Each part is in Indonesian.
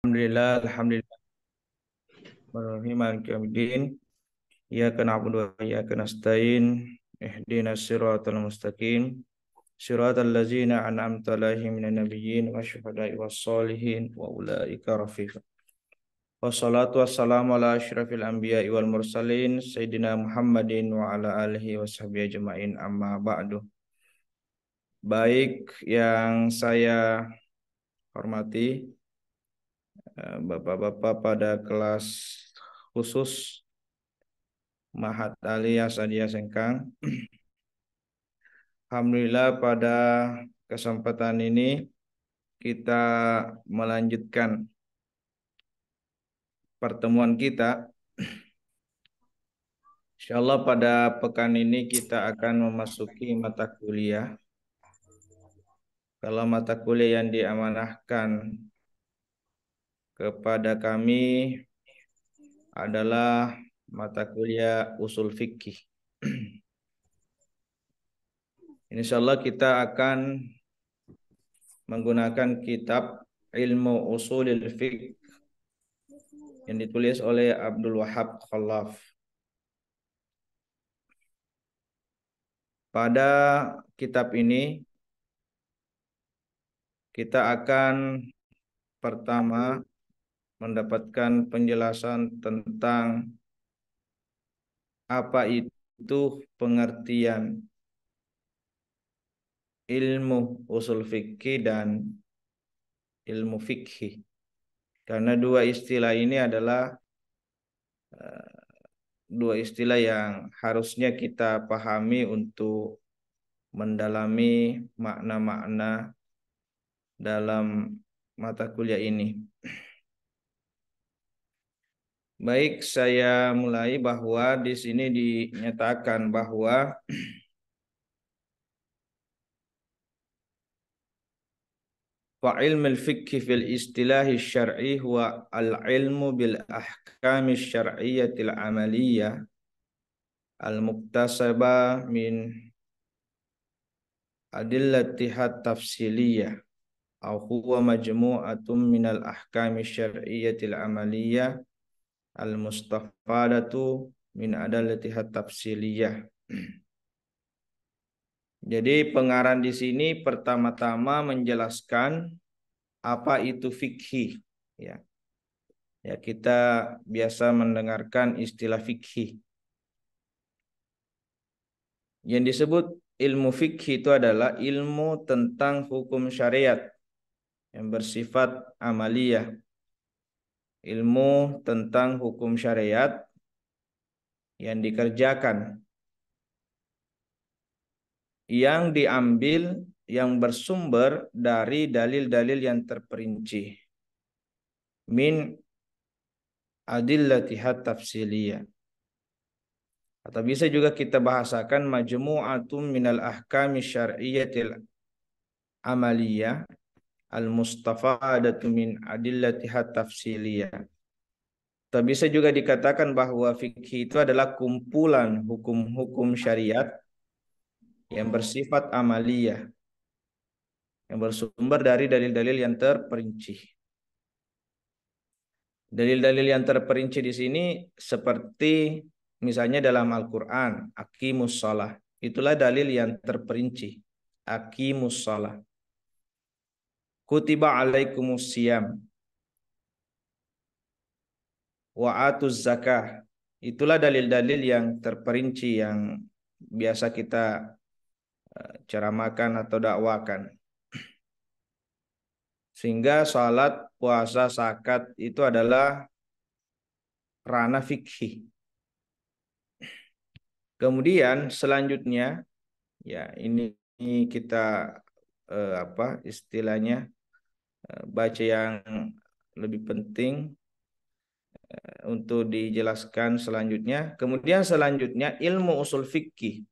Alhamdulillah. Bismillahirrahmanirrahim. Maliki yaumiddin. Iyyaka na'budu wa iyyaka nasta'in. Ihdinas siratal mustaqim. Siratal ladzina an'amta 'alaihim minan nabiyyin wasyuhada'i wassalihin wa ulaika rafiqa. Wassalatu wassalamu ala asyrafil anbiya'i wal mursalin sayyidina Muhammadin wa ala alihi washabihi ajmain, amma ba'du. Baik yang saya hormati Bapak-bapak pada kelas khusus Mahat Aliyah Sadia Sengkang. Alhamdulillah pada kesempatan ini kita melanjutkan pertemuan kita. Insyaallah pada pekan ini kita akan memasuki mata kuliah. Kalau mata kuliah yang diamanahkan kepada kami adalah mata kuliah usul fikih. Insyaallah kita akan menggunakan kitab Ilmu Usulil Fiqh yang ditulis oleh Abdul Wahab Khalaf. Pada kitab ini kita akan pertama mendapatkan penjelasan tentang apa itu pengertian ilmu usul fikih dan ilmu fikih. Karena dua istilah ini adalah dua istilah yang harusnya kita pahami untuk mendalami makna-makna dalam mata kuliah ini. Baik, saya mulai bahwa di sini dinyatakan bahwa fa ilmul fiqh fil istilah syar'i huwa al-ilmu bil ahkam syar'iyyatil amaliyah al-muktasabah min adillatiha tafsiliyah aw huwa majmu'atun minal ahkam syar'iyyatil amaliyah al-mustafadatu min adillatiha tafsiliyah. Jadi pengarang di sini pertama-tama menjelaskan apa itu fikih, ya. Ya, kita biasa mendengarkan istilah fikih. Yang disebut ilmu fikih itu adalah ilmu tentang hukum syariat yang bersifat amaliyah. Ilmu tentang hukum syariat yang dikerjakan, yang diambil, yang bersumber dari dalil-dalil yang terperinci min adillatiha tafsiliyah, atau bisa juga kita bahasakan majmu'atun minal ahkami syar'iyyatil amaliyah al-mustafadatu min adillatiha tafsiliyah. Atau bisa juga dikatakan bahwa fikih itu adalah kumpulan hukum-hukum syariat yang bersifat amaliyah, yang bersumber dari dalil-dalil yang terperinci. Dalil-dalil yang terperinci di sini seperti misalnya dalam Al-Quran, aqimus shalah. Itulah dalil yang terperinci. Aqimus shalah. Kutiba alaikumus siyam. Wa atuz zakah. Itulah dalil-dalil yang terperinci yang biasa kita ceramahkan atau dakwakan. Sehingga salat, puasa, zakat itu adalah ranah fikih. Kemudian selanjutnya, ya ini kita istilahnya baca yang lebih penting untuk dijelaskan selanjutnya. Kemudian selanjutnya ilmu usul fikih.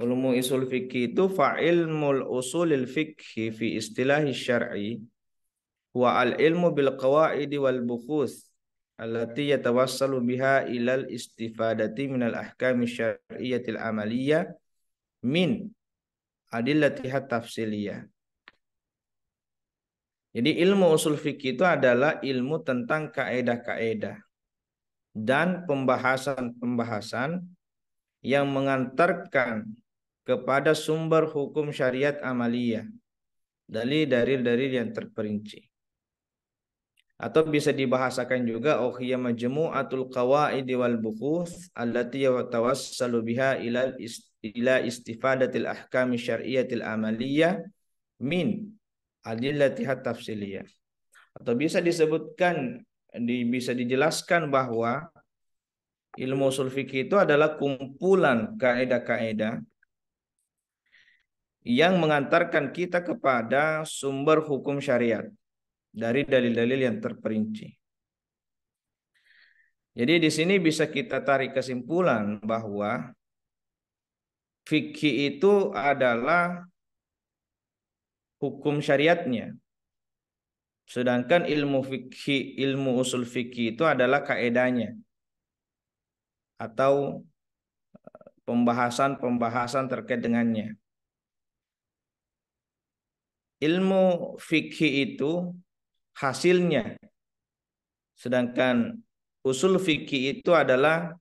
Ilmu usul fikih itu fa'ilmul usulil fikhi fi istilahi syar'i wa al-ilmu bil qawaidi wal bukhus allati yatawassalu biha ilal istifadati minal ahkami syar'iyyatil amaliyah min adillatiha tafsiliyah. Jadi ilmu usul fikih itu adalah ilmu tentang kaedah-kaedah dan pembahasan-pembahasan yang mengantarkan kepada sumber hukum syariat amaliyah dari dalil-dalil yang terperinci. Atau bisa dibahasakan juga hiya majmu'atul qawaid wal buhuth allati yatawassalu biha ila istifadatil ahkam syar'iyyatil amaliyah min adillatiha tafsiliyah. Atau bisa disebutkan bisa dijelaskan bahwa ilmu usul fikih itu adalah kumpulan kaidah-kaidah yang mengantarkan kita kepada sumber hukum syariat dari dalil-dalil yang terperinci. Jadi di sini bisa kita tarik kesimpulan bahwa fikih itu adalah hukum syariatnya. Sedangkan ilmu usul fikih itu adalah kaedahnya atau pembahasan-pembahasan terkait dengannya. Ilmu fikih itu hasilnya, sedangkan usul fikih itu adalah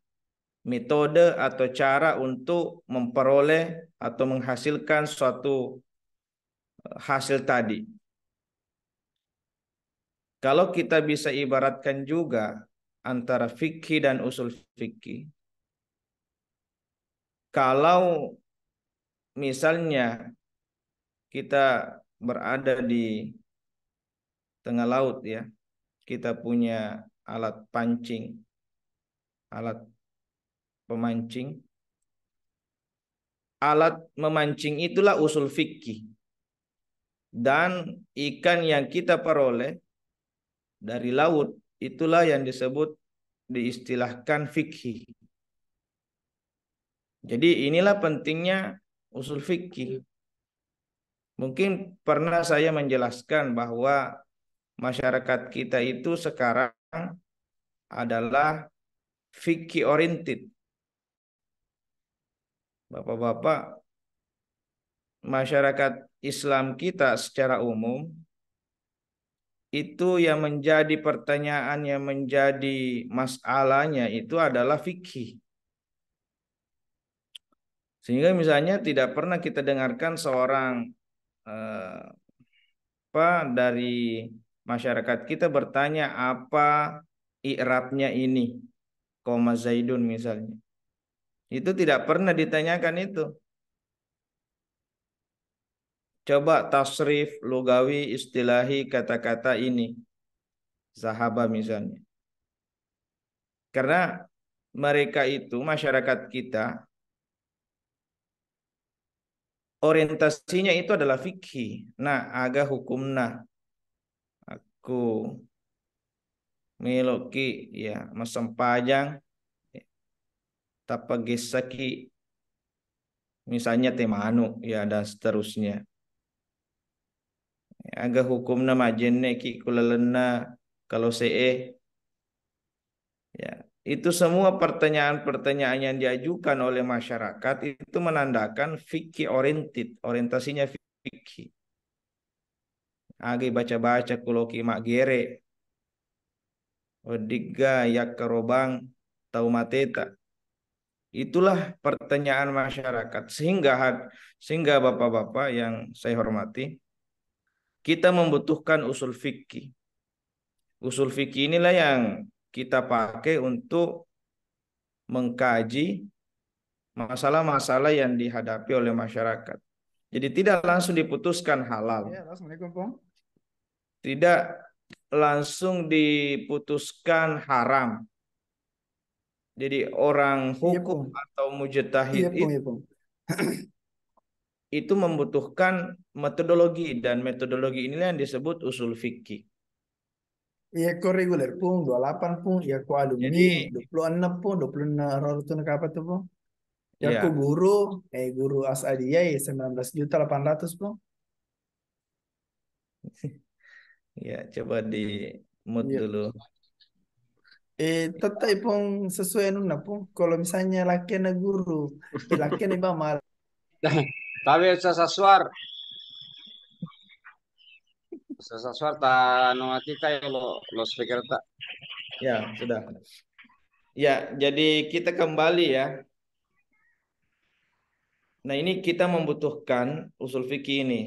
metode atau cara untuk memperoleh atau menghasilkan suatu hasil tadi. Kalau kita bisa ibaratkan juga antara fikih dan usul fikih, kalau misalnya kita berada di tengah laut ya, kita punya alat pancing, alat pemancing. Alat memancing itulah usul fikih. Dan ikan yang kita peroleh dari laut itulah yang disebut diistilahkan fikih. Jadi inilah pentingnya usul fikih. Mungkin pernah saya menjelaskan bahwa masyarakat kita itu sekarang adalah fikih oriented. Bapak-bapak, masyarakat Islam kita secara umum itu yang menjadi pertanyaan, yang menjadi masalahnya itu adalah fikih. Sehingga misalnya tidak pernah kita dengarkan seorang eh, dari masyarakat kita bertanya apa i'rabnya ini, koma zaidun misalnya. Itu tidak pernah ditanyakan itu. Coba tasrif lugawi istilahi kata-kata ini. Zahaba misalnya. Karena mereka itu masyarakat kita orientasinya itu adalah fikih. Nah, aga hukumna aku miloki ya masempajang tapagesaki misalnya temanu ya dan seterusnya. Aga hukumna majenne ki kulalena kalau ya. Itu semua pertanyaan-pertanyaan yang diajukan oleh masyarakat itu menandakan fikih oriented, orientasinya fikih. Agi baca-baca kuloki mak gere, odiga yak kerobang tau mateta. Itulah pertanyaan masyarakat sehingga bapak-bapak yang saya hormati, kita membutuhkan usul fikih. Usul fikih inilah yang kita pakai untuk mengkaji masalah-masalah yang dihadapi oleh masyarakat. Jadi tidak langsung diputuskan halal. Ya, Assalamualaikum, Pong. Tidak langsung diputuskan haram. Jadi orang Iya, hukum Pong. atau mujtahid Iya, Pong, iya, Pong. itu membutuhkan metodologi dan metodologi inilah yang disebut usul fikih. Iya, ko reguler, Pong. 28, Pong. Iya, ko alumni. Jadi 26, Pong. 26 rorotan ke apa tuh, Pong? Ya, ko ya, guru Asadiyah ya 19.800.000, Pong. ya coba di mood Iya. dulu. Tetap Pong sesuai nuna, Pong. Kalau misalnya laki na guru, laki na iba Tapi sa saswar. sesuatu no kita ya lo speaker tak. Ya, sudah. Ya, jadi kita kembali ya. Nah, ini kita membutuhkan usul fikih ini.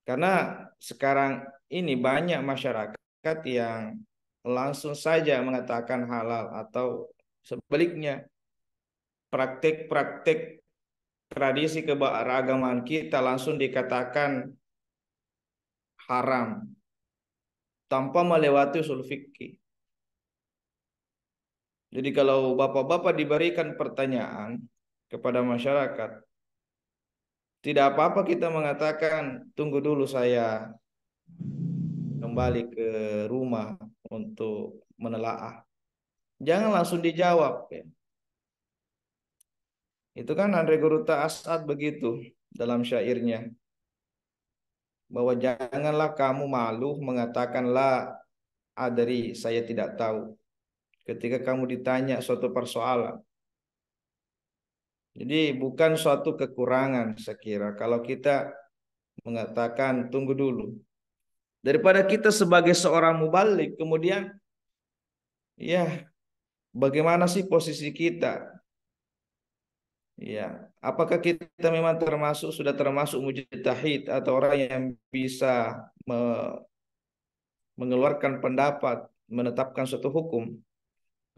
Karena sekarang ini banyak masyarakat yang langsung saja mengatakan halal atau sebaliknya praktek-praktek tradisi keberagaman kita langsung dikatakan haram tanpa melewati usul fikih. Jadi kalau bapak-bapak diberikan pertanyaan kepada masyarakat, tidak apa-apa kita mengatakan tunggu dulu saya kembali ke rumah untuk menelaah. Jangan langsung dijawab ya. Itu kan Andre Guruta As'ad begitu dalam syairnya. Bahwa janganlah kamu malu mengatakan la adri, saya tidak tahu. Ketika kamu ditanya suatu persoalan. Jadi bukan suatu kekurangan saya kira. Kalau kita mengatakan tunggu dulu. Daripada kita sebagai seorang mubalik kemudian ya bagaimana sih posisi kita? Ya, apakah kita memang sudah termasuk mujtahid atau orang yang bisa mengeluarkan pendapat, menetapkan suatu hukum?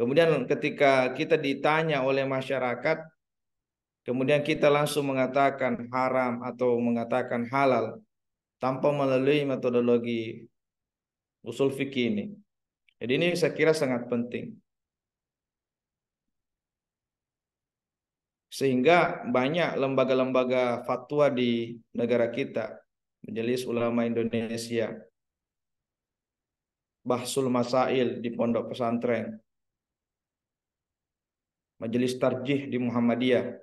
Kemudian ketika kita ditanya oleh masyarakat, kemudian kita langsung mengatakan haram atau mengatakan halal tanpa melalui metodologi usul fikih ini. Jadi ini saya kira sangat penting. Sehingga banyak lembaga-lembaga fatwa di negara kita, Majelis Ulama Indonesia, Bahsul Masail di pondok pesantren, Majelis Tarjih di Muhammadiyah.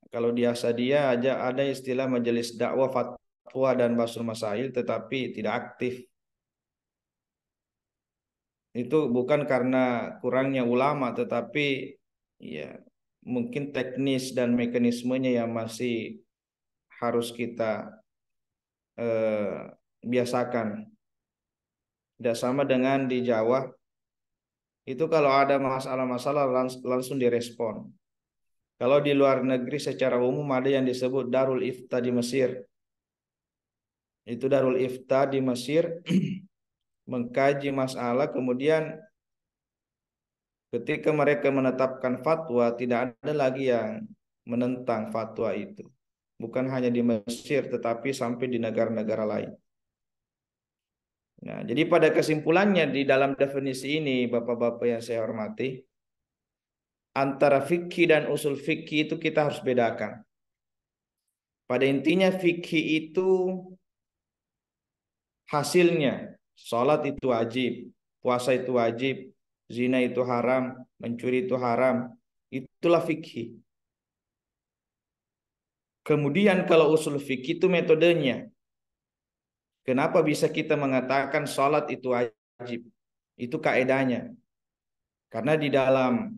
Kalau di Asadiyah aja ada istilah Majelis Dakwah Fatwa dan Bahsul Masail tetapi tidak aktif. Itu bukan karena kurangnya ulama tetapi ya mungkin teknis dan mekanismenya yang masih harus kita biasakan. Tidak sama dengan di Jawa, itu kalau ada masalah-masalah langsung direspon. Kalau di luar negeri secara umum ada yang disebut Darul Ifta di Mesir. Itu Darul Ifta di Mesir mengkaji masalah, kemudian ketika mereka menetapkan fatwa tidak ada lagi yang menentang fatwa itu. Bukan hanya di Mesir tetapi sampai di negara-negara lain. Nah, jadi pada kesimpulannya di dalam definisi ini Bapak-bapak yang saya hormati, antara fikih dan usul fikih itu kita harus bedakan. Pada intinya fikih itu hasilnya sholat itu wajib, puasa itu wajib, zina itu haram, mencuri itu haram. Itulah fikih. Kemudian kalau usul fikih itu metodenya. Kenapa bisa kita mengatakan sholat itu wajib? Itu kaedahnya. Karena di dalam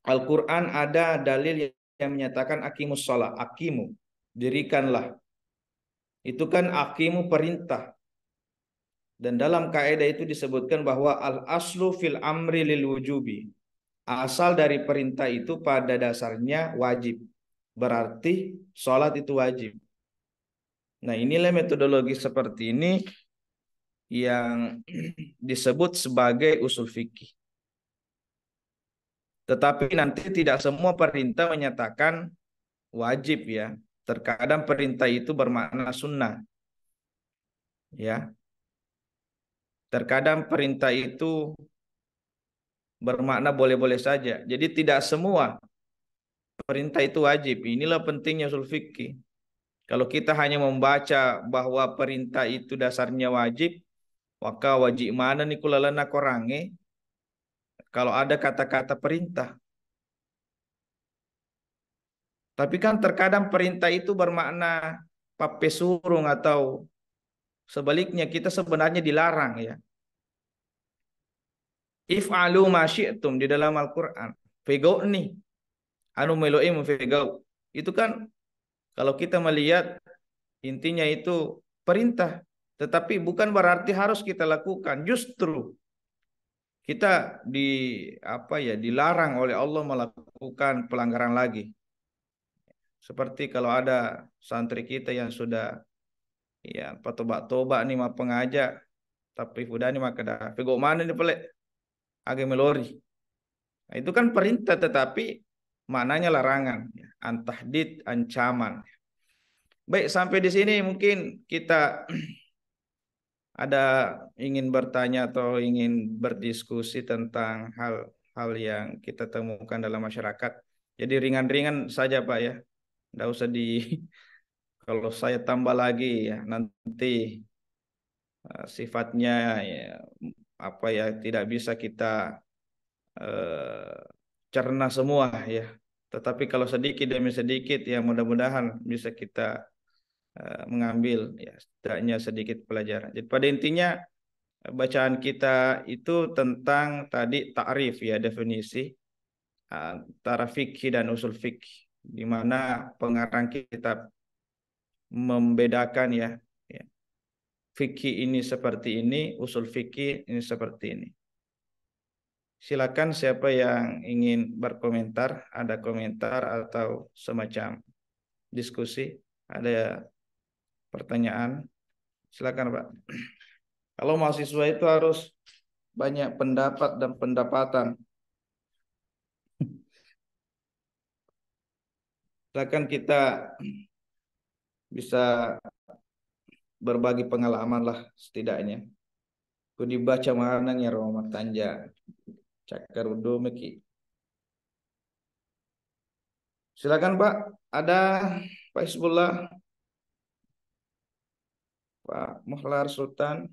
Al-Quran ada dalil yang menyatakan akimus sholat, akimu, dirikanlah. Itu kan akimu perintah. Dan dalam kaidah itu disebutkan bahwa al-aslu fil amri lil wujubi. Asal dari perintah itu pada dasarnya wajib. Berarti sholat itu wajib. Nah, inilah metodologi seperti ini yang disebut sebagai usul fikih. Tetapi nanti tidak semua perintah menyatakan wajib ya. Terkadang perintah itu bermakna sunnah. Ya. Terkadang perintah itu bermakna boleh-boleh saja. Jadi tidak semua perintah itu wajib. Inilah pentingnya usul fikih. Kalau kita hanya membaca bahwa perintah itu dasarnya wajib, maka wajib mana nih kulalana korange? Kalau ada kata-kata perintah. Tapi kan terkadang perintah itu bermakna pape surung atau sebaliknya kita sebenarnya dilarang ya. If'alu ma syi'tum di dalam Al-Qur'an. Fegau nih. Anu meloim fegau. Itu kan kalau kita melihat Intinya itu perintah, tetapi bukan berarti harus kita lakukan. Justru kita dilarang oleh Allah melakukan pelanggaran lagi. Seperti kalau ada santri kita yang sudah ya patoba-toba nih mah pengaja, tapi udah nih maka dah pego mana nih pelek agak melori. Nah, itu kan perintah tetapi maknanya larangan, ya. Antahdid, ancaman. Baik, sampai di sini mungkin kita ada ingin bertanya atau ingin berdiskusi tentang hal-hal yang kita temukan dalam masyarakat. Jadi ringan-ringan saja Pak ya. Tidak usah kalau saya tambah lagi ya nanti sifatnya ya, apa ya tidak bisa kita eh, cerna semua ya. Tetapi kalau sedikit demi sedikit ya mudah-mudahan bisa kita mengambil ya setidaknya sedikit pelajaran. Jadi pada intinya bacaan kita itu tentang tadi takrif ya definisi antara fikih dan usul fikih di mana pengarang kitab membedakan ya, ya fikih ini seperti ini, usul fikih ini seperti ini. Silakan siapa yang ingin berkomentar, ada komentar atau semacam diskusi, ada pertanyaan, silakan Pak. Kalau mahasiswa itu harus banyak pendapat dan pendapatan. Silakan kita bisa berbagi pengalaman lah setidaknya. Ku dibaca mana ya Roma Tanja Cakarudo Meki. Silakan Pak, ada Pak Isbullah, Pak Muhlar Sultan,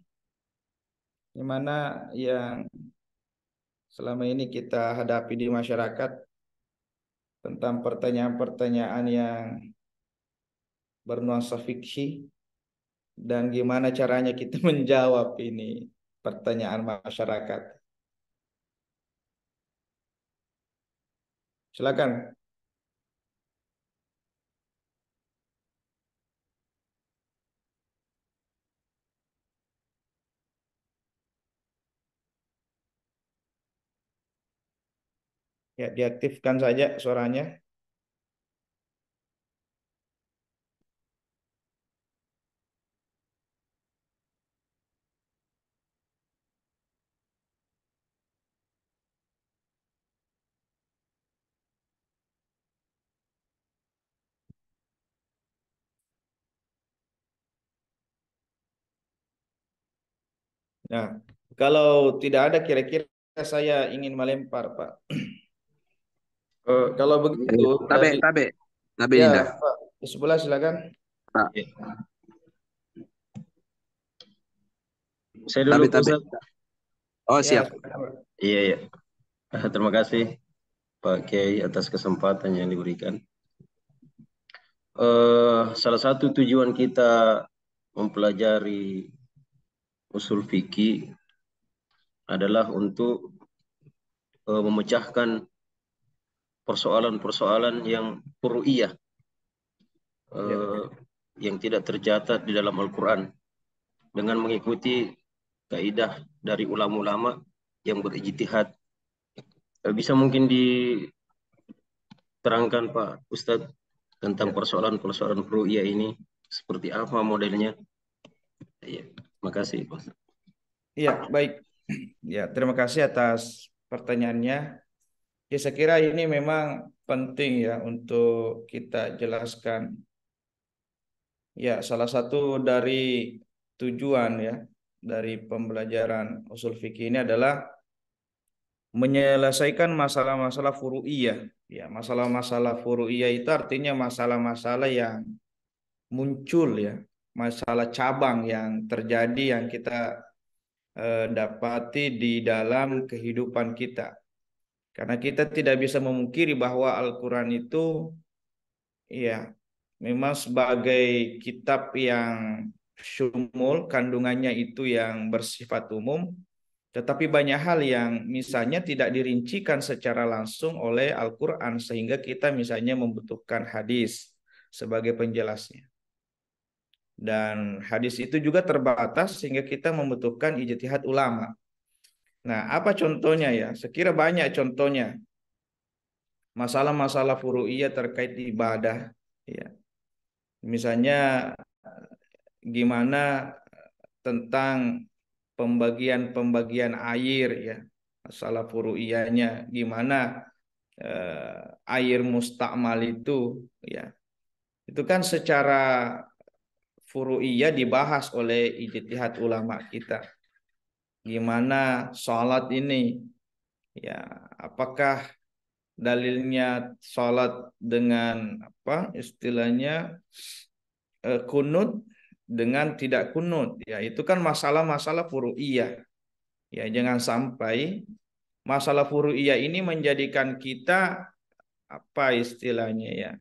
gimana yang selama ini kita hadapi di masyarakat tentang pertanyaan-pertanyaan yang bernuansa fikih dan gimana caranya kita menjawab ini pertanyaan masyarakat. Silakan. Ya, diaktifkan saja suaranya. Nah, kalau tidak ada kira-kira saya ingin melempar, Pak. Kalau begitu Tabe, dari tabe, tabe ya, Dinda. Pak, di sebelah silakan. Pak, Saya dulu tabe, tabe. Ustaz. Oh, Ya, siap. silakan, Pak. Iya, iya. Terima kasih Pak Kiai atas kesempatan yang diberikan. Salah satu tujuan kita mempelajari usul fikih adalah untuk memecahkan persoalan-persoalan yang furu'iyah Ya, yang tidak tercatat di dalam Al-Quran dengan mengikuti kaidah dari ulama-ulama yang berijtihad. Bisa mungkin diterangkan Pak Ustadz tentang ya. persoalan-persoalan furu'iyah ini seperti apa modelnya? Iya, makasih Pak. Iya, baik. Ya, terima kasih atas pertanyaannya. Ya, saya kira ini memang penting ya untuk kita jelaskan. Ya, salah satu dari tujuan ya dari pembelajaran usul fikih ini adalah menyelesaikan masalah-masalah furu'iyah. Ya, masalah-masalah furu'iyah itu artinya masalah-masalah yang muncul ya, masalah cabang yang terjadi yang kita dapati di dalam kehidupan kita. Karena kita tidak bisa memungkiri bahwa Al-Quran itu ya memang sebagai kitab yang syumul, kandungannya itu yang bersifat umum, tetapi banyak hal yang misalnya tidak dirincikan secara langsung oleh Al-Quran sehingga kita misalnya membutuhkan hadis sebagai penjelasnya. Dan hadis itu juga terbatas sehingga kita membutuhkan ijtihad ulama. Nah, apa contohnya ya? Sekira banyak contohnya. Masalah-masalah furu'iyah terkait ibadah, ya. Misalnya gimana tentang pembagian air, ya. Masalah furu'iyahnya gimana air mustakmal itu, ya. Itu kan secara furu'iyah dibahas oleh ijtihad ulama kita. Gimana sholat ini, ya, apakah dalilnya sholat dengan apa istilahnya kunut dengan tidak kunut, ya itu kan masalah-masalah furu'iyah, ya jangan sampai masalah furu'iyah ini menjadikan kita apa istilahnya ya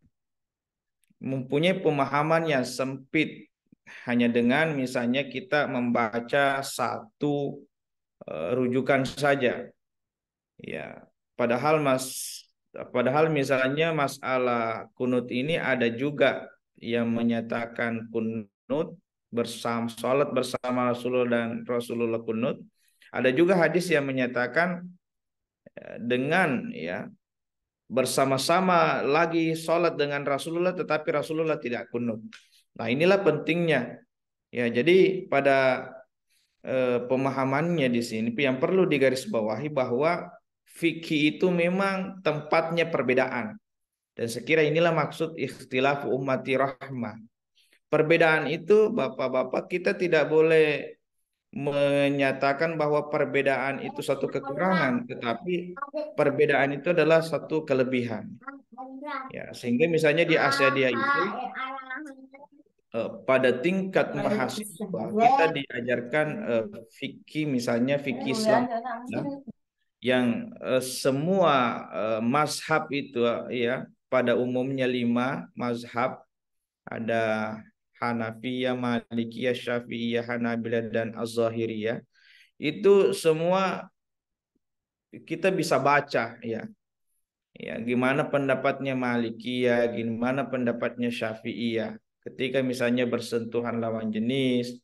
mempunyai pemahaman yang sempit hanya dengan misalnya kita membaca satu rujukan saja, ya. Padahal misalnya masalah kunut ini ada juga yang menyatakan kunut salat bersama Rasulullah dan Rasulullah kunut. Ada juga hadis yang menyatakan dengan ya bersama-sama lagi salat dengan Rasulullah tetapi Rasulullah tidak kunut. Nah, inilah pentingnya. Ya, jadi pada pemahamannya di sini yang perlu digarisbawahi bahwa fikih itu memang tempatnya perbedaan. Dan sekira inilah maksud ikhtilaf ummati rahmah. Perbedaan itu Bapak-bapak kita tidak boleh menyatakan bahwa perbedaan itu satu kekurangan, tetapi perbedaan itu adalah satu kelebihan. Ya, sehingga misalnya di Asia itu pada tingkat mahasiswa kita diajarkan fikih misalnya fikih Islam ya, yang semua mazhab itu ya pada umumnya 5 mazhab, ada Hanafiyah, Malikiyah, Syafi'iyah, Hanabilah dan Az-Zahiriyah. Itu semua kita bisa baca ya. Ya, gimana pendapatnya Malikiyah, gimana pendapatnya Syafi'iyah. Ketika misalnya bersentuhan lawan jenis,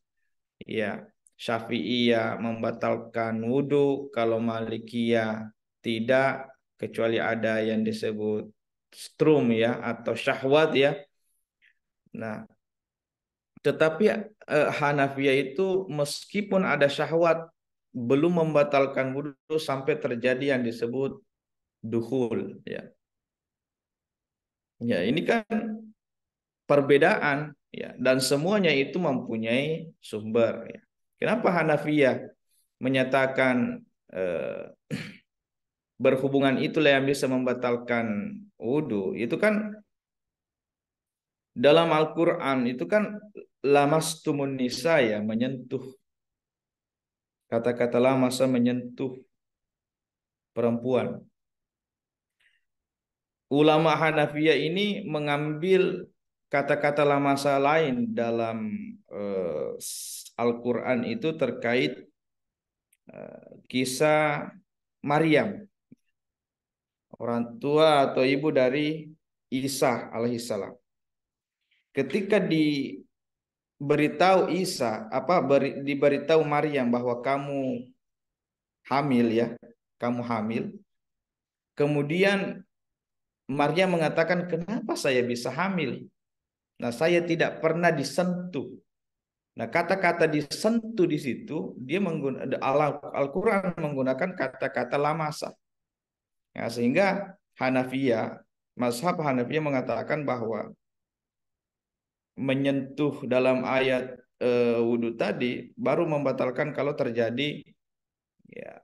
ya Syafi'iyah membatalkan wudhu, kalau Malikiyah tidak, kecuali ada yang disebut strum ya atau syahwat ya. Nah, tetapi Hanafiyah itu meskipun ada syahwat belum membatalkan wudhu sampai terjadi yang disebut duhul ya. Ya, ini kan perbedaan ya dan semuanya itu mempunyai sumber ya. Kenapa Hanafiyah menyatakan berhubungan itulah yang bisa membatalkan wudhu? Itu kan dalam Al-Quran itu kan lamastumun nisa ya, menyentuh. Kata-kata lamasa menyentuh perempuan. Ulama Hanafiyah ini mengambil kata-kata lamasa lain dalam Al-Quran itu terkait kisah Maryam, orang tua atau ibu dari Isa alaihissalam. Ketika diberitahu diberitahu Maryam bahwa kamu hamil ya, kamu hamil. Kemudian Maryam mengatakan, kenapa saya bisa hamil? Nah, saya tidak pernah disentuh. Nah, kata-kata disentuh di situ dia menggunakan Al-Quran menggunakan kata-kata lamasa. Ya, sehingga mazhab Hanafiyah mengatakan bahwa menyentuh dalam ayat wudhu tadi baru membatalkan kalau terjadi ya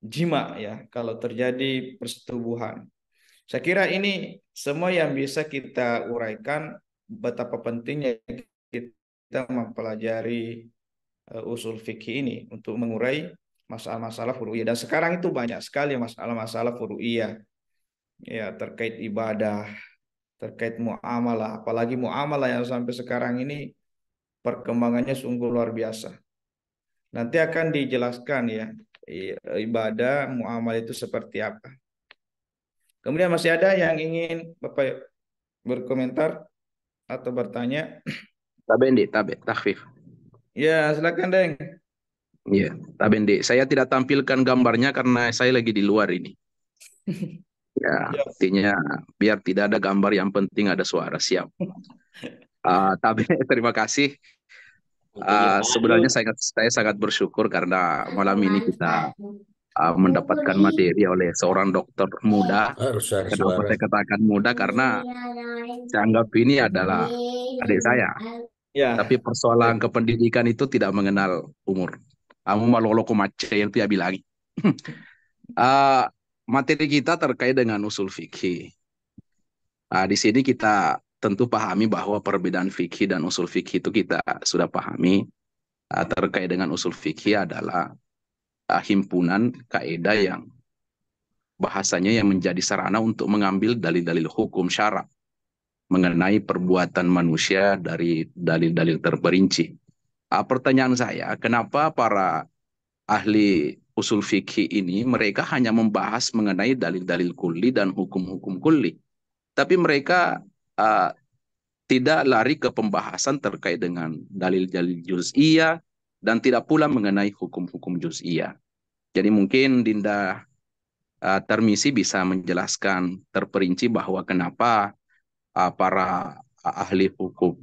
jima ya, kalau terjadi persetubuhan. Saya kira ini semua yang bisa kita uraikan betapa pentingnya kita mempelajari usul fikih ini untuk mengurai masalah-masalah furu'iyah. Dan sekarang itu banyak sekali masalah-masalah furu'iyah ya terkait ibadah, terkait muamalah, apalagi muamalah yang sampai sekarang ini perkembangannya sungguh luar biasa. Nanti akan dijelaskan ya ibadah muamalah itu seperti apa. Kemudian masih ada yang ingin Bapak berkomentar atau bertanya? Tabendi, takhfif. Ya, silakan Deng. Iya, Tabendi. Saya tidak tampilkan gambarnya karena saya lagi di luar ini. Ya, Ya. artinya biar tidak ada gambar, yang penting ada suara. Siap. Tabe, terima kasih. Sebenarnya saya sangat bersyukur karena malam ini kita mendapatkan materi oleh seorang dokter muda. Harus ada Kenapa suara. saya katakan muda? Karena saya anggap ini adalah adik saya. Ya. Tapi persoalan kependidikan itu tidak mengenal umur. Kamu malu ko macet yang dia bilang. Materi kita terkait dengan usul fikih. Di sini kita tentu pahami bahwa perbedaan fikih dan usul fikih itu kita sudah pahami. Terkait dengan usul fikih adalah himpunan kaidah yang bahasanya yang menjadi sarana untuk mengambil dalil-dalil hukum syara mengenai perbuatan manusia dari dalil-dalil terperinci. Pertanyaan saya, kenapa para ahli usul fikih ini mereka hanya membahas mengenai dalil-dalil kulli dan hukum-hukum kulli, tapi mereka tidak lari ke pembahasan terkait dengan dalil-dalil juz'iyah dan tidak pula mengenai hukum-hukum juz'iyah. Jadi mungkin Dinda Tarmizi bisa menjelaskan terperinci bahwa kenapa para ahli hukum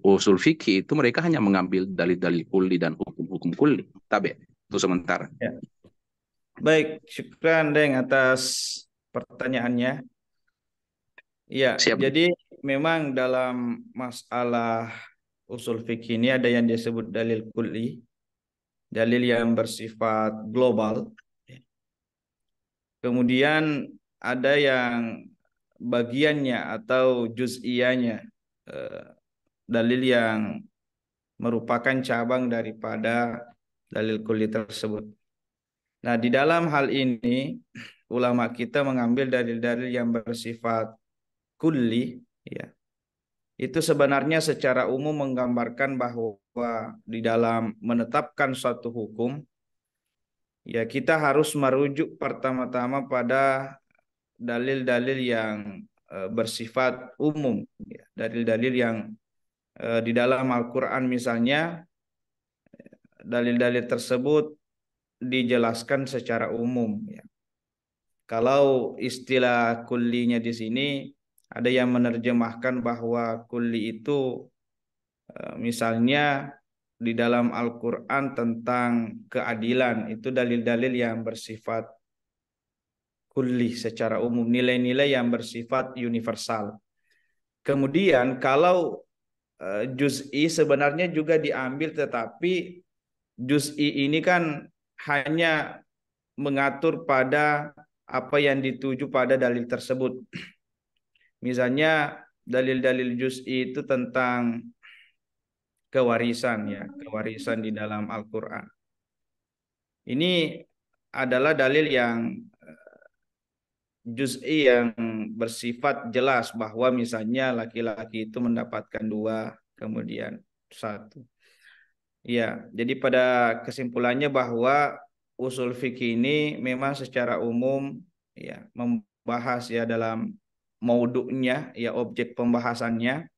usul fikih itu mereka hanya mengambil dalil-dalil kulli dan hukum-hukum kulli. Tabe, itu sementara. Ya. Baik, syukran Deng atas pertanyaannya. Ya, Siap. jadi memang dalam masalah usul fikih ini ada yang disebut dalil kulli, dalil yang bersifat global. Kemudian ada yang bagiannya atau juz'iyahnya, dalil yang merupakan cabang daripada dalil kulli tersebut. Nah, di dalam hal ini ulama kita mengambil dalil-dalil yang bersifat kulli, ya. Itu sebenarnya secara umum menggambarkan bahwa di dalam menetapkan suatu hukum, ya kita harus merujuk pertama-tama pada dalil-dalil yang bersifat umum, ya. Dalil-dalil yang di dalam Al-Quran misalnya, dalil-dalil tersebut dijelaskan secara umum, ya. Kalau istilah kullinya di sini ada yang menerjemahkan bahwa kulli itu misalnya di dalam Al-Quran tentang keadilan, itu dalil-dalil yang bersifat kulli secara umum, nilai-nilai yang bersifat universal. Kemudian kalau juz'i sebenarnya juga diambil, tetapi juz'i ini kan hanya mengatur pada apa yang dituju pada dalil tersebut. Misalnya dalil-dalil juz'i itu tentang kewarisan, ya, kewarisan di dalam Al-Quran. Ini adalah dalil yang juz'i yang bersifat jelas bahwa misalnya laki-laki itu mendapatkan 2, kemudian 1. Ya, jadi pada kesimpulannya bahwa usul fikih ini memang secara umum, ya, membahas, ya, dalam maudhu'nya, ya, objek pembahasannya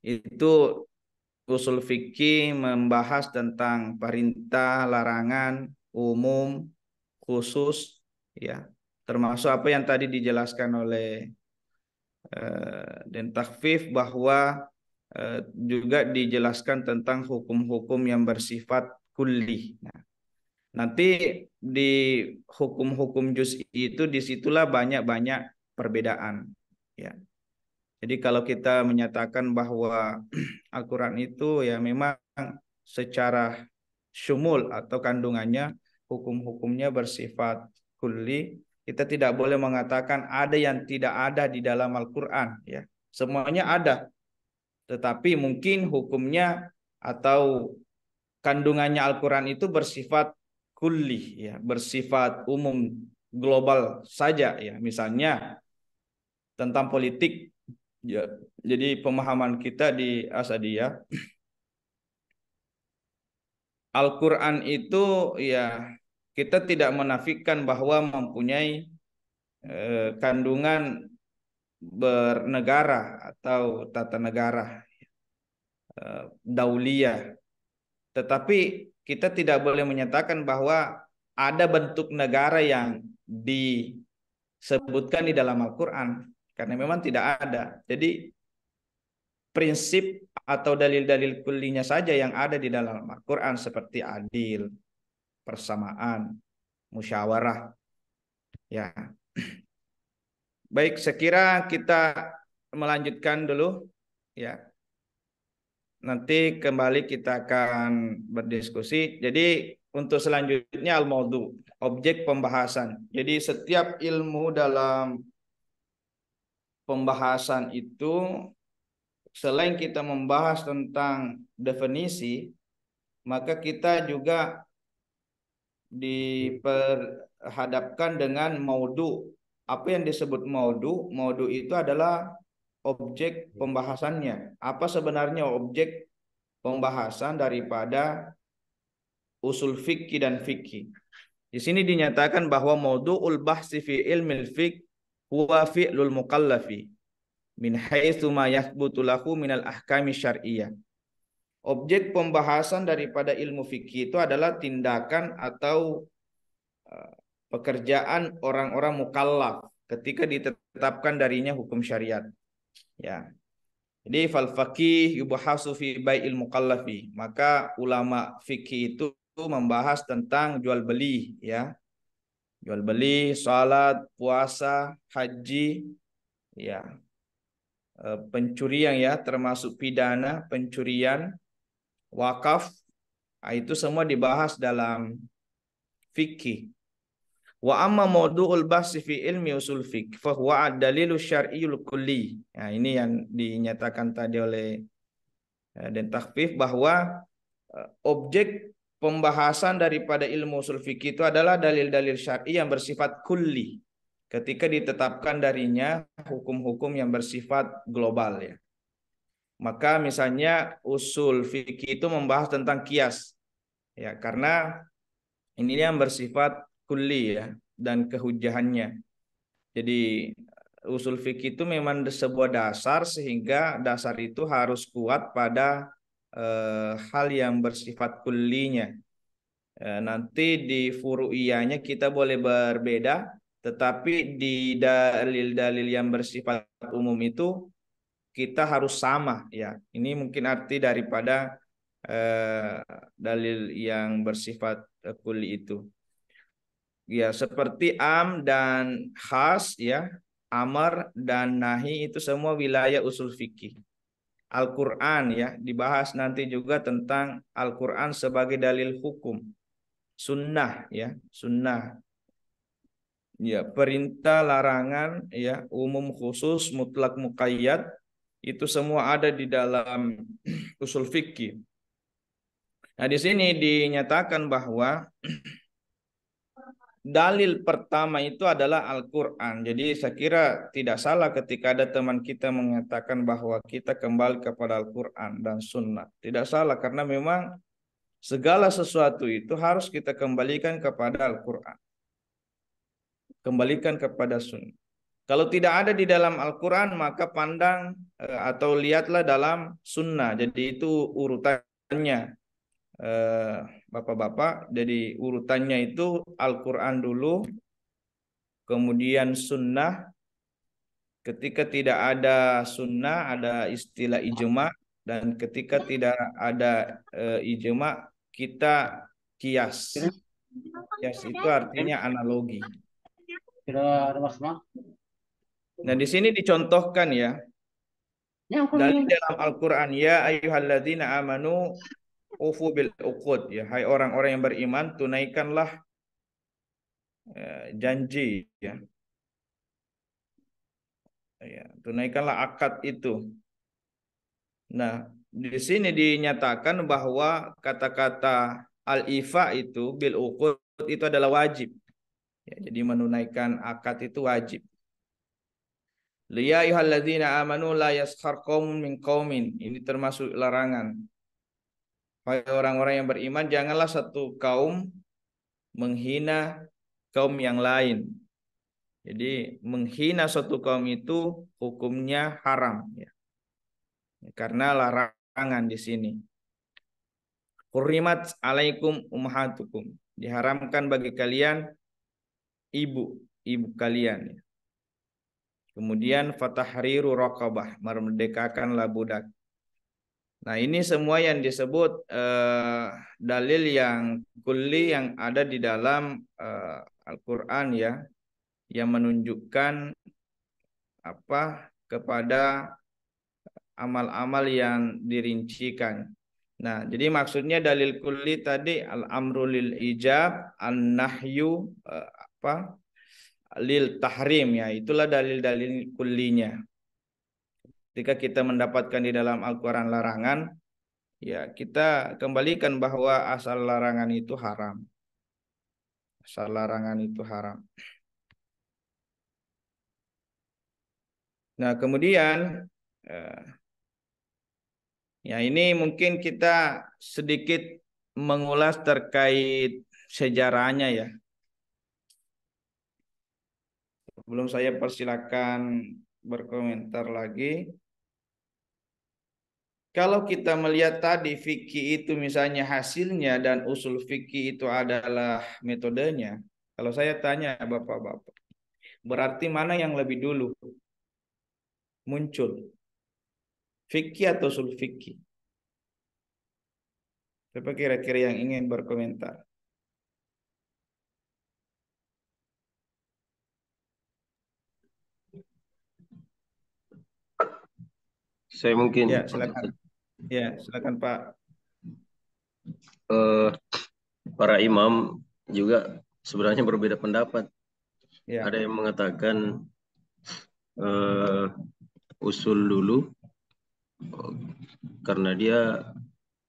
itu usul fikih membahas tentang perintah, larangan, umum, khusus, ya, termasuk apa yang tadi dijelaskan oleh Den Takhfif bahwa juga dijelaskan tentang hukum-hukum yang bersifat kulli. Nah, nanti di hukum-hukum juz'i itu disitulah banyak-banyak perbedaan, ya. Jadi kalau kita menyatakan bahwa Al-Quran itu ya memang secara syumul atau kandungannya hukum-hukumnya bersifat kulli, kita tidak boleh mengatakan ada yang tidak ada di dalam Al-Quran, ya. Semuanya ada, tetapi mungkin hukumnya atau kandungannya Al-Quran itu bersifat kulli, ya, bersifat umum, global saja, ya. Misalnya tentang politik, ya. Jadi pemahaman kita di Asadiyah, Al-Quran itu, ya, kita tidak menafikan bahwa mempunyai kandungan bernegara atau tata negara. dauliyah. Tetapi kita tidak boleh menyatakan bahwa ada bentuk negara yang disebutkan di dalam Al-Quran, karena memang tidak ada. Jadi prinsip atau dalil-dalil kullinya saja yang ada di dalam Al-Quran, seperti adil, persamaan, musyawarah. Ya. Baik, sekira kita melanjutkan dulu ya. Nanti kembali kita akan berdiskusi. Jadi untuk selanjutnya al-maudhu, objek pembahasan. Jadi setiap ilmu dalam pembahasan itu, selain kita membahas tentang definisi, maka kita juga diperhadapkan dengan maudhu. Apa yang disebut maudhu? Maudhu itu adalah objek pembahasannya. Apa sebenarnya objek pembahasan daripada usul fikih dan fikih? Di sini dinyatakan bahwa maudhu'ul bahsi fi ilmil fiqh huwa fi'lul mukallafi min haitsu ma yathbutu lahu minal ahkami syar'iyyah. Objek pembahasan daripada ilmu fikih itu adalah tindakan atau pekerjaan orang-orang mukallaf ketika ditetapkan darinya hukum syariat. Ya. Jadi fal faqih yubahasu fi bai'il mukallafi. Maka ulama fikih itu membahas tentang jual beli, ya. Jual beli, salat, puasa, haji, ya. Pencurian, ya, termasuk pidana, pencurian, wakaf. Itu semua dibahas dalam fikih. Wa amma mawdu'ul bahsi fi ilmi usul fiqh fa huwa ad-dalilu syar'iyyul kulli. Nah, ini yang dinyatakan tadi oleh Den Takhfif, bahwa objek pembahasan daripada ilmu usul fikih itu adalah dalil-dalil syar'i yang bersifat kulli, ketika ditetapkan darinya hukum-hukum yang bersifat global, ya. Maka misalnya usul fikih itu membahas tentang kias, ya, karena ini yang bersifat kulli, ya, dan kehujahannya. Jadi usul fikih itu memang sebuah dasar, sehingga dasar itu harus kuat pada hal yang bersifat kullinya. Nanti di furu'iyahnya kita boleh berbeda, tetapi di dalil-dalil yang bersifat umum itu kita harus sama, ya. Ini mungkin arti daripada dalil yang bersifat kulli itu. Ya, seperti am dan khas, ya, amar dan nahi itu semua wilayah usul fikih. Al-Quran, ya, dibahas nanti juga tentang Al-Quran sebagai dalil hukum. Sunnah, ya, sunnah, ya, perintah, larangan, ya, umum, khusus, mutlak, muqayyad, itu semua ada di dalam usul fikih. Nah, di sini dinyatakan bahwa dalil pertama itu adalah Al-Quran. Jadi saya kira tidak salah ketika ada teman kita mengatakan bahwa kita kembali kepada Al-Quran dan Sunnah. Tidak salah, karena memang segala sesuatu itu harus kita kembalikan kepada Al-Quran, kembalikan kepada Sunnah. Kalau tidak ada di dalam Al-Quran, maka pandang atau lihatlah dalam Sunnah. Jadi itu urutannya, Bapak-bapak. Jadi urutannya itu Al-Quran dulu, kemudian Sunnah. Ketika tidak ada Sunnah, ada istilah ijma, dan ketika tidak ada ijma, kita kias. Kias itu artinya analogi. Nah, di sini dicontohkan, ya, dari dalam Al-Quran, ya ayyuhalladzina amanu ufu bil uqud, ya, hai orang-orang yang beriman, tunaikanlah janji, ya. Ya, tunaikanlah akad itu. Nah, di sini dinyatakan bahwa kata-kata al-ifa itu bil uqud itu adalah wajib. Ya, jadi menunaikan akad itu wajib. Ya ayyuhalladzina amanu la yaskhar qaumun min qaumin. Ini termasuk larangan. Hai orang-orang yang beriman, janganlah satu kaum menghina kaum yang lain. Jadi menghina suatu kaum itu hukumnya haram, ya. Karena larangan larangan di sini. Hurrimat alaikum ummahatukum. Diharamkan bagi kalian ibu kalian. Kemudian fatahriru raqabah, memerdekakanlah budak. Nah, ini semua yang disebut dalil yang kulli yang ada di dalam Al-Qur'an ya, yang menunjukkan kepada amal-amal yang dirincikan. Nah, jadi maksudnya dalil kulli tadi al-amru lil ijab, an-nahyu lil tahrim ya. Itulah dalil-dalil kullinya. Ketika kita mendapatkan di dalam Al-Qur'an larangan, ya kita kembalikan bahwa asal larangan itu haram. Asal larangan itu haram. Nah, kemudian ya ini mungkin kita sedikit mengulas terkait sejarahnya ya. Sebelum saya persilakan berkomentar lagi. Kalau kita melihat tadi fikih itu misalnya hasilnya dan usul fikih itu adalah metodenya. Kalau saya tanya Bapak-bapak, berarti mana yang lebih dulu muncul? Fikih atau usul fikih? Siapa kira-kira yang ingin berkomentar? Saya mungkin Ya, silakan. Ya, silakan Pak. Para imam juga sebenarnya berbeda pendapat. Ya. Ada yang mengatakan usul dulu karena dia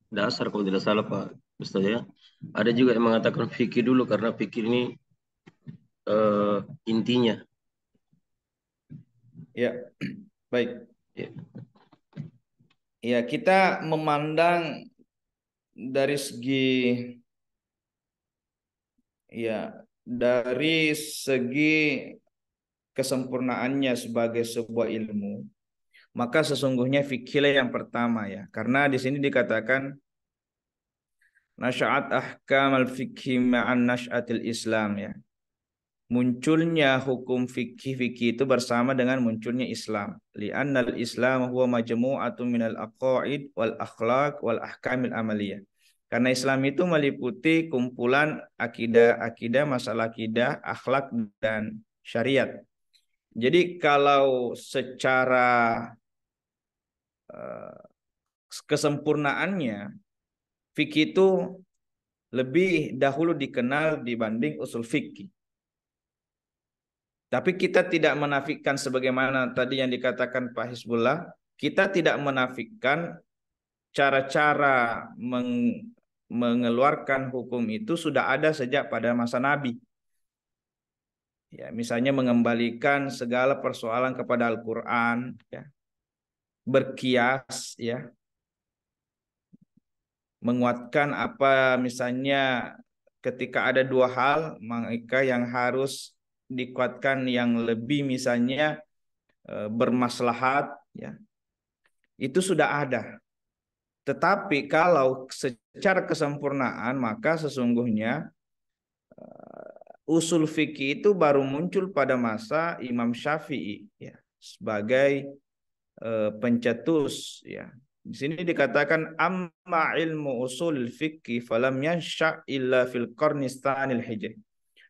dasar kalau tidak salah Pak Ustaz ya. Ada juga yang mengatakan fikih dulu karena fikih ini intinya. Ya, baik. Ya. Ya, kita memandang dari segi kesempurnaannya sebagai sebuah ilmu, maka sesungguhnya fikih yang pertama ya. Karena di sini dikatakan nasya'at ahkam al-fikhi ma'an nasy'atil Islam ya. Munculnya hukum fikih itu bersama dengan munculnya Islam. Li'annal Islam huwa majmu'atun minal aqaid wal akhlaq wal ahkamil amaliyah. Karena Islam itu meliputi kumpulan akidah, masalah akidah, akhlak dan syariat. Jadi kalau secara kesempurnaannya fikih itu lebih dahulu dikenal dibanding usul fikih. Tapi kita tidak menafikan sebagaimana tadi yang dikatakan Pak Hizbullah, kita tidak menafikan cara-cara mengeluarkan hukum itu sudah ada sejak pada masa Nabi. Ya, misalnya mengembalikan segala persoalan kepada Al-Qur'an, ya. Berkias, ya. Menguatkan misalnya ketika ada dua hal, maka yang harus dikuatkan yang lebih misalnya bermaslahat ya. Itu sudah ada. Tetapi kalau secara kesempurnaan maka sesungguhnya usul fikih itu baru muncul pada masa Imam Syafi'i ya sebagai pencetus ya. Di sini dikatakan amma ilmu usul fikih falam yansha illa fil qarni tsanil hijri.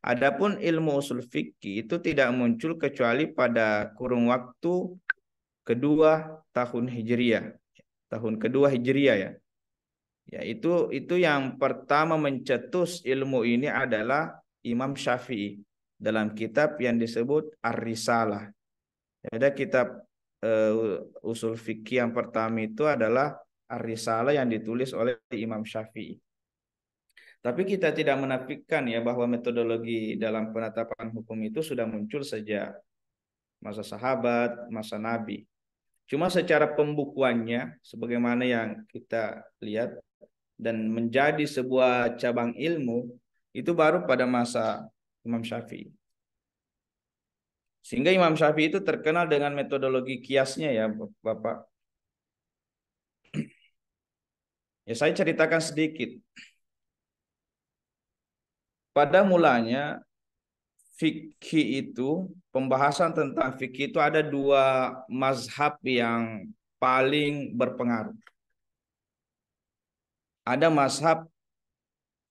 Adapun ilmu usul fikih itu tidak muncul kecuali pada kurun waktu kedua tahun Hijriah. Tahun kedua Hijriah ya. Ya itu yang pertama mencetus ilmu ini adalah Imam Syafi'i dalam kitab yang disebut Ar-Risalah. Ada kitab usul fikih yang pertama itu adalah Ar-Risalah yang ditulis oleh Imam Syafi'i. Tapi kita tidak menafikan ya bahwa metodologi dalam penetapan hukum itu sudah muncul sejak masa sahabat, masa Nabi. Cuma secara pembukuannya, sebagaimana yang kita lihat, dan menjadi sebuah cabang ilmu, itu baru pada masa Imam Syafi'i. Sehingga Imam Syafi'i itu terkenal dengan metodologi kiasnya ya Bapak. Ya, saya ceritakan sedikit. Pada mulanya fikih itu, pembahasan tentang fikih itu ada dua mazhab yang paling berpengaruh. Ada mazhab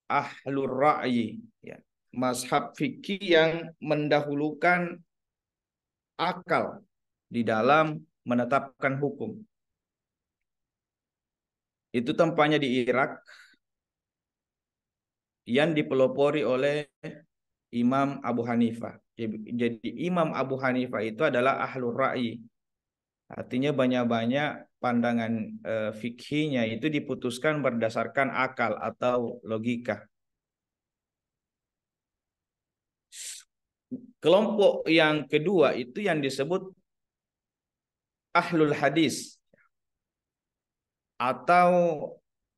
ahlur ra'yi, ya. Mazhab fikih yang mendahulukan akal di dalam menetapkan hukum. Itu tempatnya di Irak yang dipelopori oleh Imam Abu Hanifah. Jadi Imam Abu Hanifah itu adalah ahlur ra'yi. Artinya banyak-banyak pandangan fikihnya itu diputuskan berdasarkan akal atau logika. Kelompok yang kedua itu yang disebut ahlul hadis atau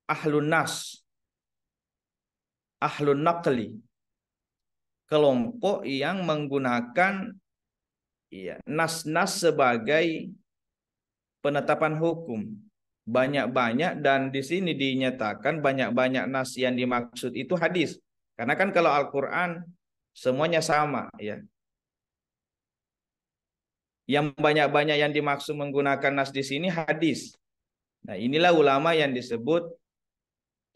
ahlun nas, ahlun naqli. Kelompok yang menggunakan nas-nas sebagai penetapan hukum. Banyak-banyak, dan di sini dinyatakan banyak-banyak nas yang dimaksud itu hadis. Karena kan kalau Al-Quran semuanya sama, ya. Yang banyak-banyak yang dimaksud menggunakan nas di sini hadis. Nah, inilah ulama yang disebut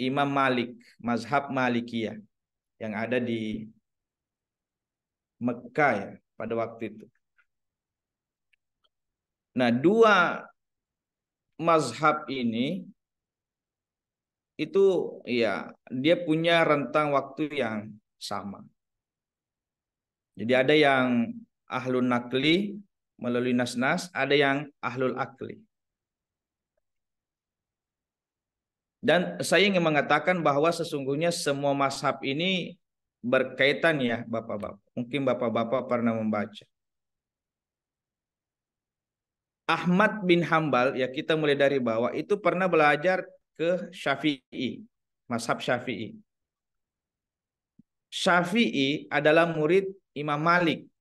Imam Malik, mazhab Malikiyah yang ada di Mekah, ya, pada waktu itu. Nah, dua mazhab ini itu ya dia punya rentang waktu yang sama. Jadi ada yang ahlun nakli melalui nas-nas, ada yang ahlul akli. Dan saya ingin mengatakan bahwa sesungguhnya semua mazhab ini berkaitan, ya Bapak-bapak. Mungkin Bapak-bapak pernah membaca. Ahmad bin Hambal, ya kita mulai dari bawah, itu pernah belajar ke Syafi'i, mazhab Syafi'i. Syafi'i adalah murid Imam Malik.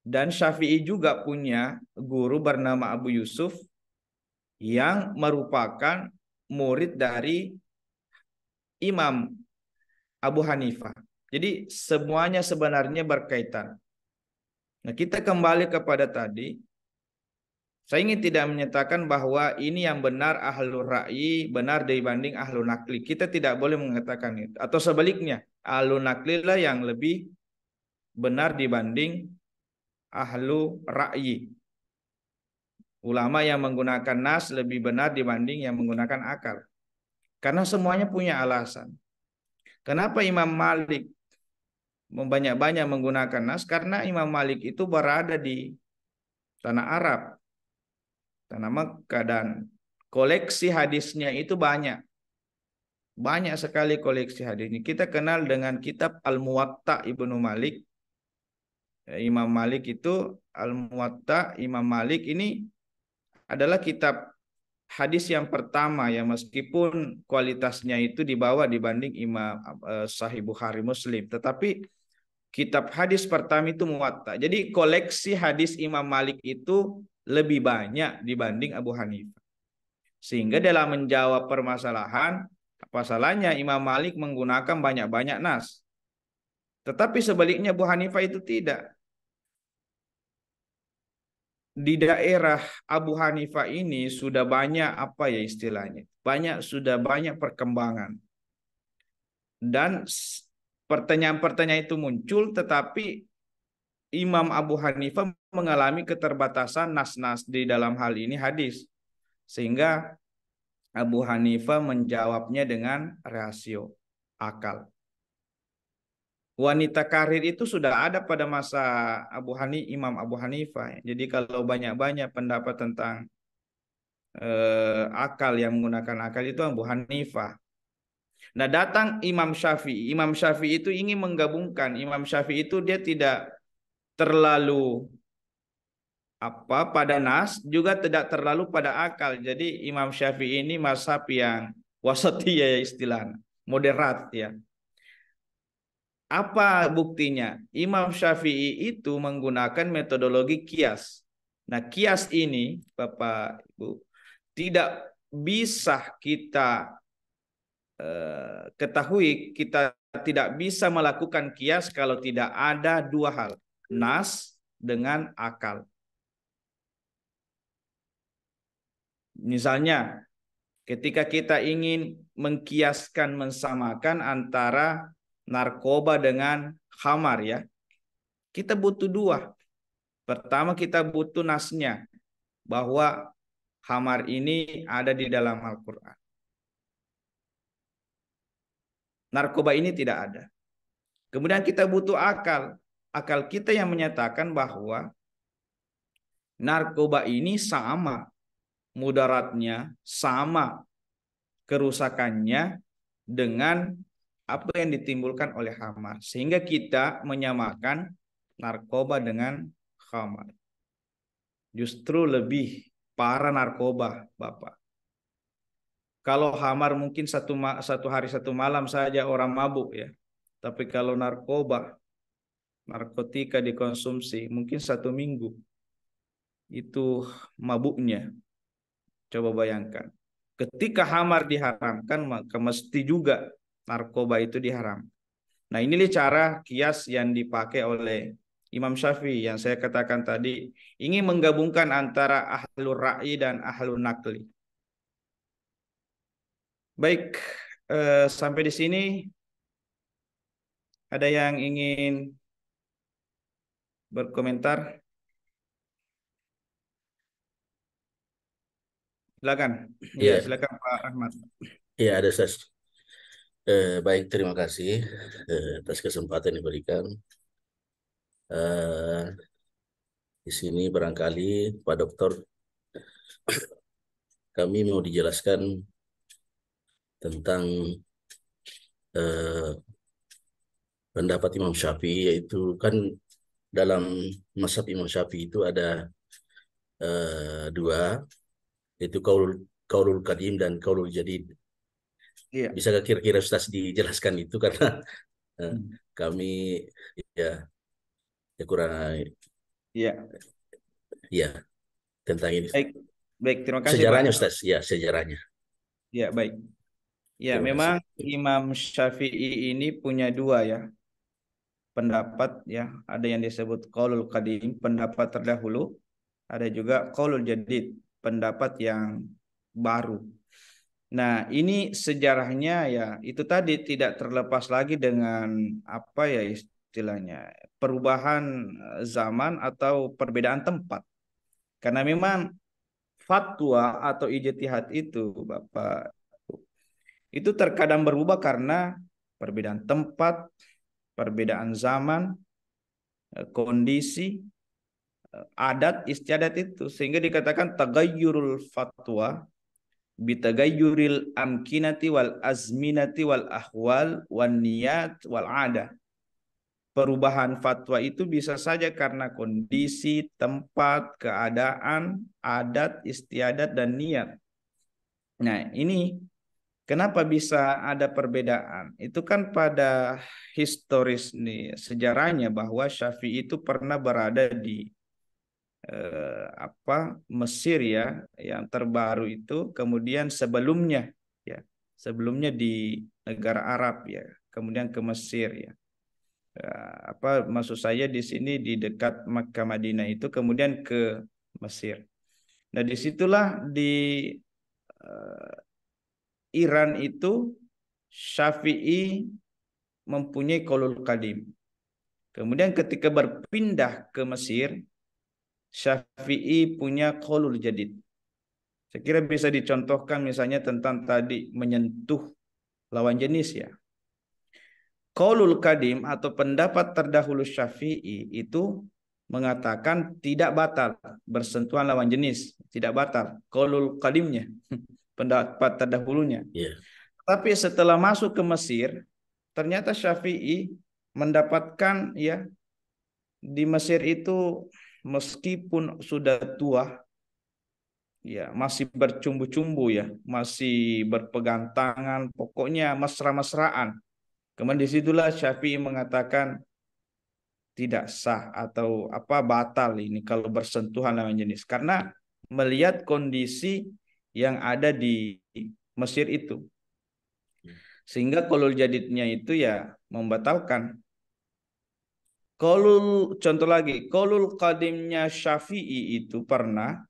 Dan Syafi'i juga punya guru bernama Abu Yusuf yang merupakan murid dari Imam Abu Hanifah. Jadi semuanya sebenarnya berkaitan. Nah, kita kembali kepada tadi. Saya ingin tidak menyatakan bahwa ini yang benar ahlul ra'yi benar dibanding ahlul nakli. Kita tidak boleh mengatakan itu. Atau sebaliknya, ahlul nakli lah yang lebih benar dibanding ahlu ra'yi. Ulama yang menggunakan nas lebih benar dibanding yang menggunakan akal. Karena semuanya punya alasan. Kenapa Imam Malik banyak-banyak menggunakan nas? Karena Imam Malik itu berada di tanah Arab, tanah Mekah, dan koleksi hadisnya itu banyak. Banyak sekali koleksi hadisnya. Kita kenal dengan kitab Al-Muwatta Ibnu Malik. Imam Malik itu Al-Muwatta Imam Malik ini adalah kitab hadis yang pertama, ya, meskipun kualitasnya itu di bawah dibanding Imam Sahih Bukhari Muslim, tetapi kitab hadis pertama itu Muwatta. Jadi koleksi hadis Imam Malik itu lebih banyak dibanding Abu Hanifah. Sehingga dalam menjawab permasalahan, apa salahnya Imam Malik menggunakan banyak-banyak nas. Tetapi sebaliknya Abu Hanifah itu tidak. Di daerah Abu Hanifah ini sudah banyak apa ya istilahnya? Sudah banyak perkembangan. Dan pertanyaan-pertanyaan itu muncul, tetapi Imam Abu Hanifah mengalami keterbatasan nas-nas di dalam hal ini hadis. Sehingga Abu Hanifah menjawabnya dengan rasio, akal. Wanita karir itu sudah ada pada masa Imam Abu Hanifah. Jadi kalau banyak-banyak pendapat tentang akal, yang menggunakan akal itu Abu Hanifah. Nah, datang Imam Syafi'i. Imam Syafi'i itu ingin menggabungkan. Imam Syafi'i itu dia tidak terlalu pada nas, juga tidak terlalu pada akal. Jadi Imam Syafi'i ini mazhab yang wasatiyah, ya istilahnya, moderat, ya. Apa buktinya? Imam Syafi'i itu menggunakan metodologi kias. Nah, kias ini, Bapak Ibu, tidak bisa kita ketahui, kita tidak bisa melakukan kias kalau tidak ada dua hal, nas dengan akal. Misalnya, ketika kita ingin mengkiaskan, mensamakan antara narkoba dengan khamar ya, kita butuh dua. Pertama, kita butuh nasnya, bahwa khamar ini ada di dalam Al-Quran. Narkoba ini tidak ada. Kemudian kita butuh akal. Akal kita yang menyatakan bahwa narkoba ini sama mudaratnya, sama kerusakannya dengan apa yang ditimbulkan oleh khamar. Sehingga kita menyamakan narkoba dengan khamar. Justru lebih parah narkoba, Bapak. Kalau khamar mungkin satu hari satu malam saja orang mabuk ya. Tapi kalau narkoba, narkotika dikonsumsi mungkin 1 minggu. Itu mabuknya. Coba bayangkan. Ketika khamar diharamkan, maka mesti juga narkoba itu diharam. Nah, inilah cara kias yang dipakai oleh Imam Syafi'i yang saya katakan tadi, ingin menggabungkan antara ahlul ra'yi dan ahlul nakli. Baik, sampai di sini ada yang ingin berkomentar? Silakan. Ya, Iya, silakan Pak Ahmad. iya ada Ustaz. Baik, terima kasih atas kesempatan yang diberikan. Eh, di sini barangkali Pak Dokter, kami mau dijelaskan tentang eh, pendapat Imam Syafi'i, yaitu kan dalam mazhab Imam Syafi'i itu ada dua, yaitu kaulul qadim dan kaulul jadid. Iya. Bisa kira-kira Ustaz dijelaskan itu karena eh, kami ya kurang Iya. ya tentang ini. Baik, baik, terima kasih Sejarahnya Pak. Ustaz, ya sejarahnya. Ya, baik. Ya, Terima memang kasih. Imam Syafi'i ini punya dua ya pendapat ya. Ada yang disebut qaulul qadim, pendapat terdahulu. Ada juga qaulul jadid, pendapat yang baru. Nah, ini sejarahnya ya itu tadi tidak terlepas lagi dengan apa ya istilahnya perubahan zaman atau perbedaan tempat. Karena memang fatwa atau ijtihad itu Bapak itu terkadang berubah karena perbedaan tempat, perbedaan zaman, kondisi, adat istiadat itu sehingga dikatakan tagayyurul fatwa bitagayyuril amkinati wal azminati wal ahwal wan niyat wal ada. Perubahan fatwa itu bisa saja karena kondisi, tempat, keadaan, adat, istiadat dan niat. Nah, ini kenapa bisa ada perbedaan? Itu kan pada historis nih sejarahnya bahwa Syafi'i itu pernah berada di Mesir ya, yang terbaru itu, kemudian sebelumnya di negara Arab ya, kemudian ke Mesir ya. Maksud saya di sini di dekat Makkah Madinah itu kemudian ke Mesir. Nah, disitulah di Iran itu Syafi'i mempunyai qaulul qadim. Kemudian ketika berpindah ke Mesir, Syafi'i punya qaulul jadid. Saya kira bisa dicontohkan misalnya tentang tadi menyentuh lawan jenis ya. Qaulul qadim atau pendapat terdahulu Syafi'i itu mengatakan tidak batal bersentuhan lawan jenis, tidak batal qaulul qadimnya, pendapat terdahulunya. Yeah. Tapi setelah masuk ke Mesir, ternyata Syafi'i mendapatkan ya di Mesir itu meskipun sudah tua, ya masih bercumbu-cumbu ya, masih berpegang tangan, pokoknya mesra-mesraan. Kemudian disitulah Syafi'i mengatakan tidak sah atau batal ini kalau bersentuhan lawan jenis karena melihat kondisi yang ada di Mesir itu. Sehingga qaulul jadidnya itu ya membatalkan. Contoh lagi, qaulul qadimnya Syafi'i itu pernah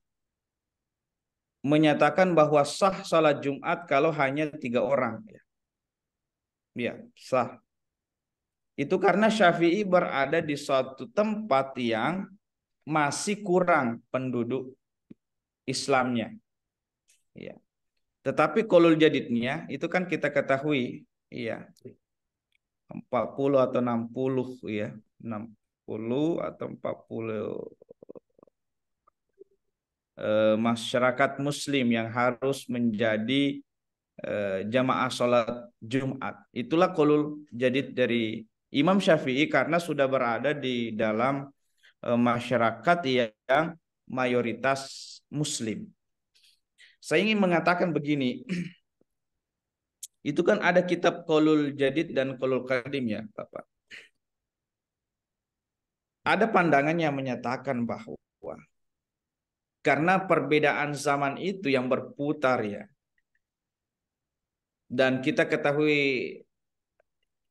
menyatakan bahwa sah salat Jumat kalau hanya 3 orang. Ya, sah. Itu karena Syafi'i berada di suatu tempat yang masih kurang penduduk Islamnya. Ya. Tetapi qaulul jadidnya itu kan kita ketahui, ya, 40 atau 60 ya. 60 atau 40 masyarakat muslim yang harus menjadi jamaah sholat Jumat. Itulah qaulul jadid dari Imam Syafi'i karena sudah berada di dalam masyarakat yang mayoritas muslim. Saya ingin mengatakan begini, itu kan ada kitab qaulul jadid dan qaulul qadim ya, Bapak. Ada pandangan yang menyatakan bahwa karena perbedaan zaman itu yang berputar ya, dan kita ketahui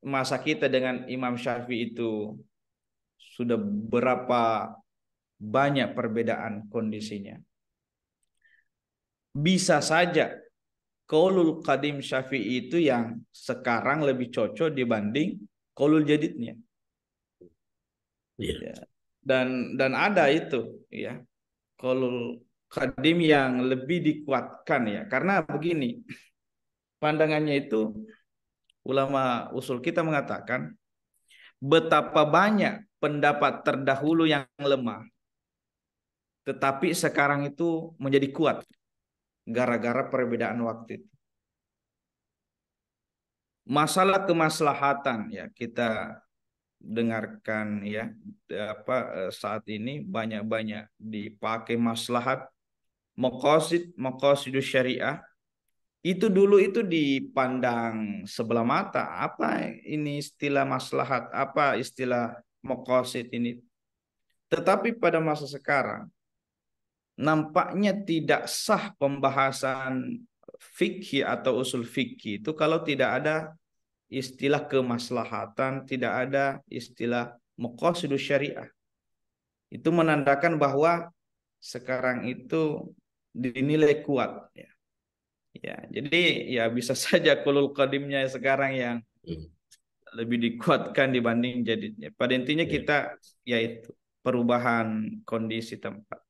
masa kita dengan Imam Syafi'i itu sudah berapa banyak perbedaan kondisinya. Bisa saja qaulul qadim Syafi'i itu yang sekarang lebih cocok dibanding qaulul jadidnya. Iya. Ya. Dan ada itu ya, qaulul qadim yang lebih dikuatkan ya. Karena begini, pandangannya itu ulama usul kita mengatakan betapa banyak pendapat terdahulu yang lemah, tetapi sekarang itu menjadi kuat gara-gara perbedaan waktu itu. Masalah kemaslahatan ya kita dengarkan ya, saat ini banyak-banyak dipakai maslahat, maqasidus syariah. Itu dulu itu dipandang sebelah mata. Apa ini istilah maslahat? Apa istilah maqasid ini? Tetapi pada masa sekarang nampaknya tidak sah pembahasan fikih atau usul fikih itu kalau tidak ada istilah kemaslahatan, tidak ada istilah maqasidus syariah. Itu menandakan bahwa sekarang itu dinilai kuat ya. Ya, jadi ya bisa saja qaulul qadimnya sekarang yang lebih dikuatkan dibanding jadidnya. Pada intinya kita yaitu perubahan kondisi tempat.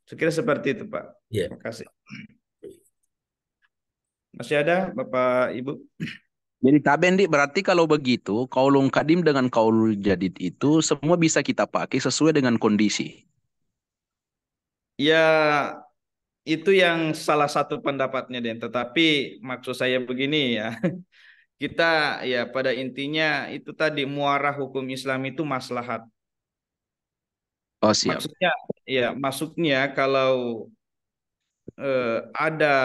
Sekira seperti itu, Pak. Ya. Terima kasih. Masih ada Bapak Ibu? Jadi Tabendi berarti kalau begitu qaulul qadim dengan qaulul jadid itu semua bisa kita pakai sesuai dengan kondisi. Ya, itu yang salah satu pendapatnya, Den. Tetapi maksud saya begini ya. Kita ya pada intinya itu tadi muarah hukum Islam itu maslahat. Oh siap. Maksudnya kalau ada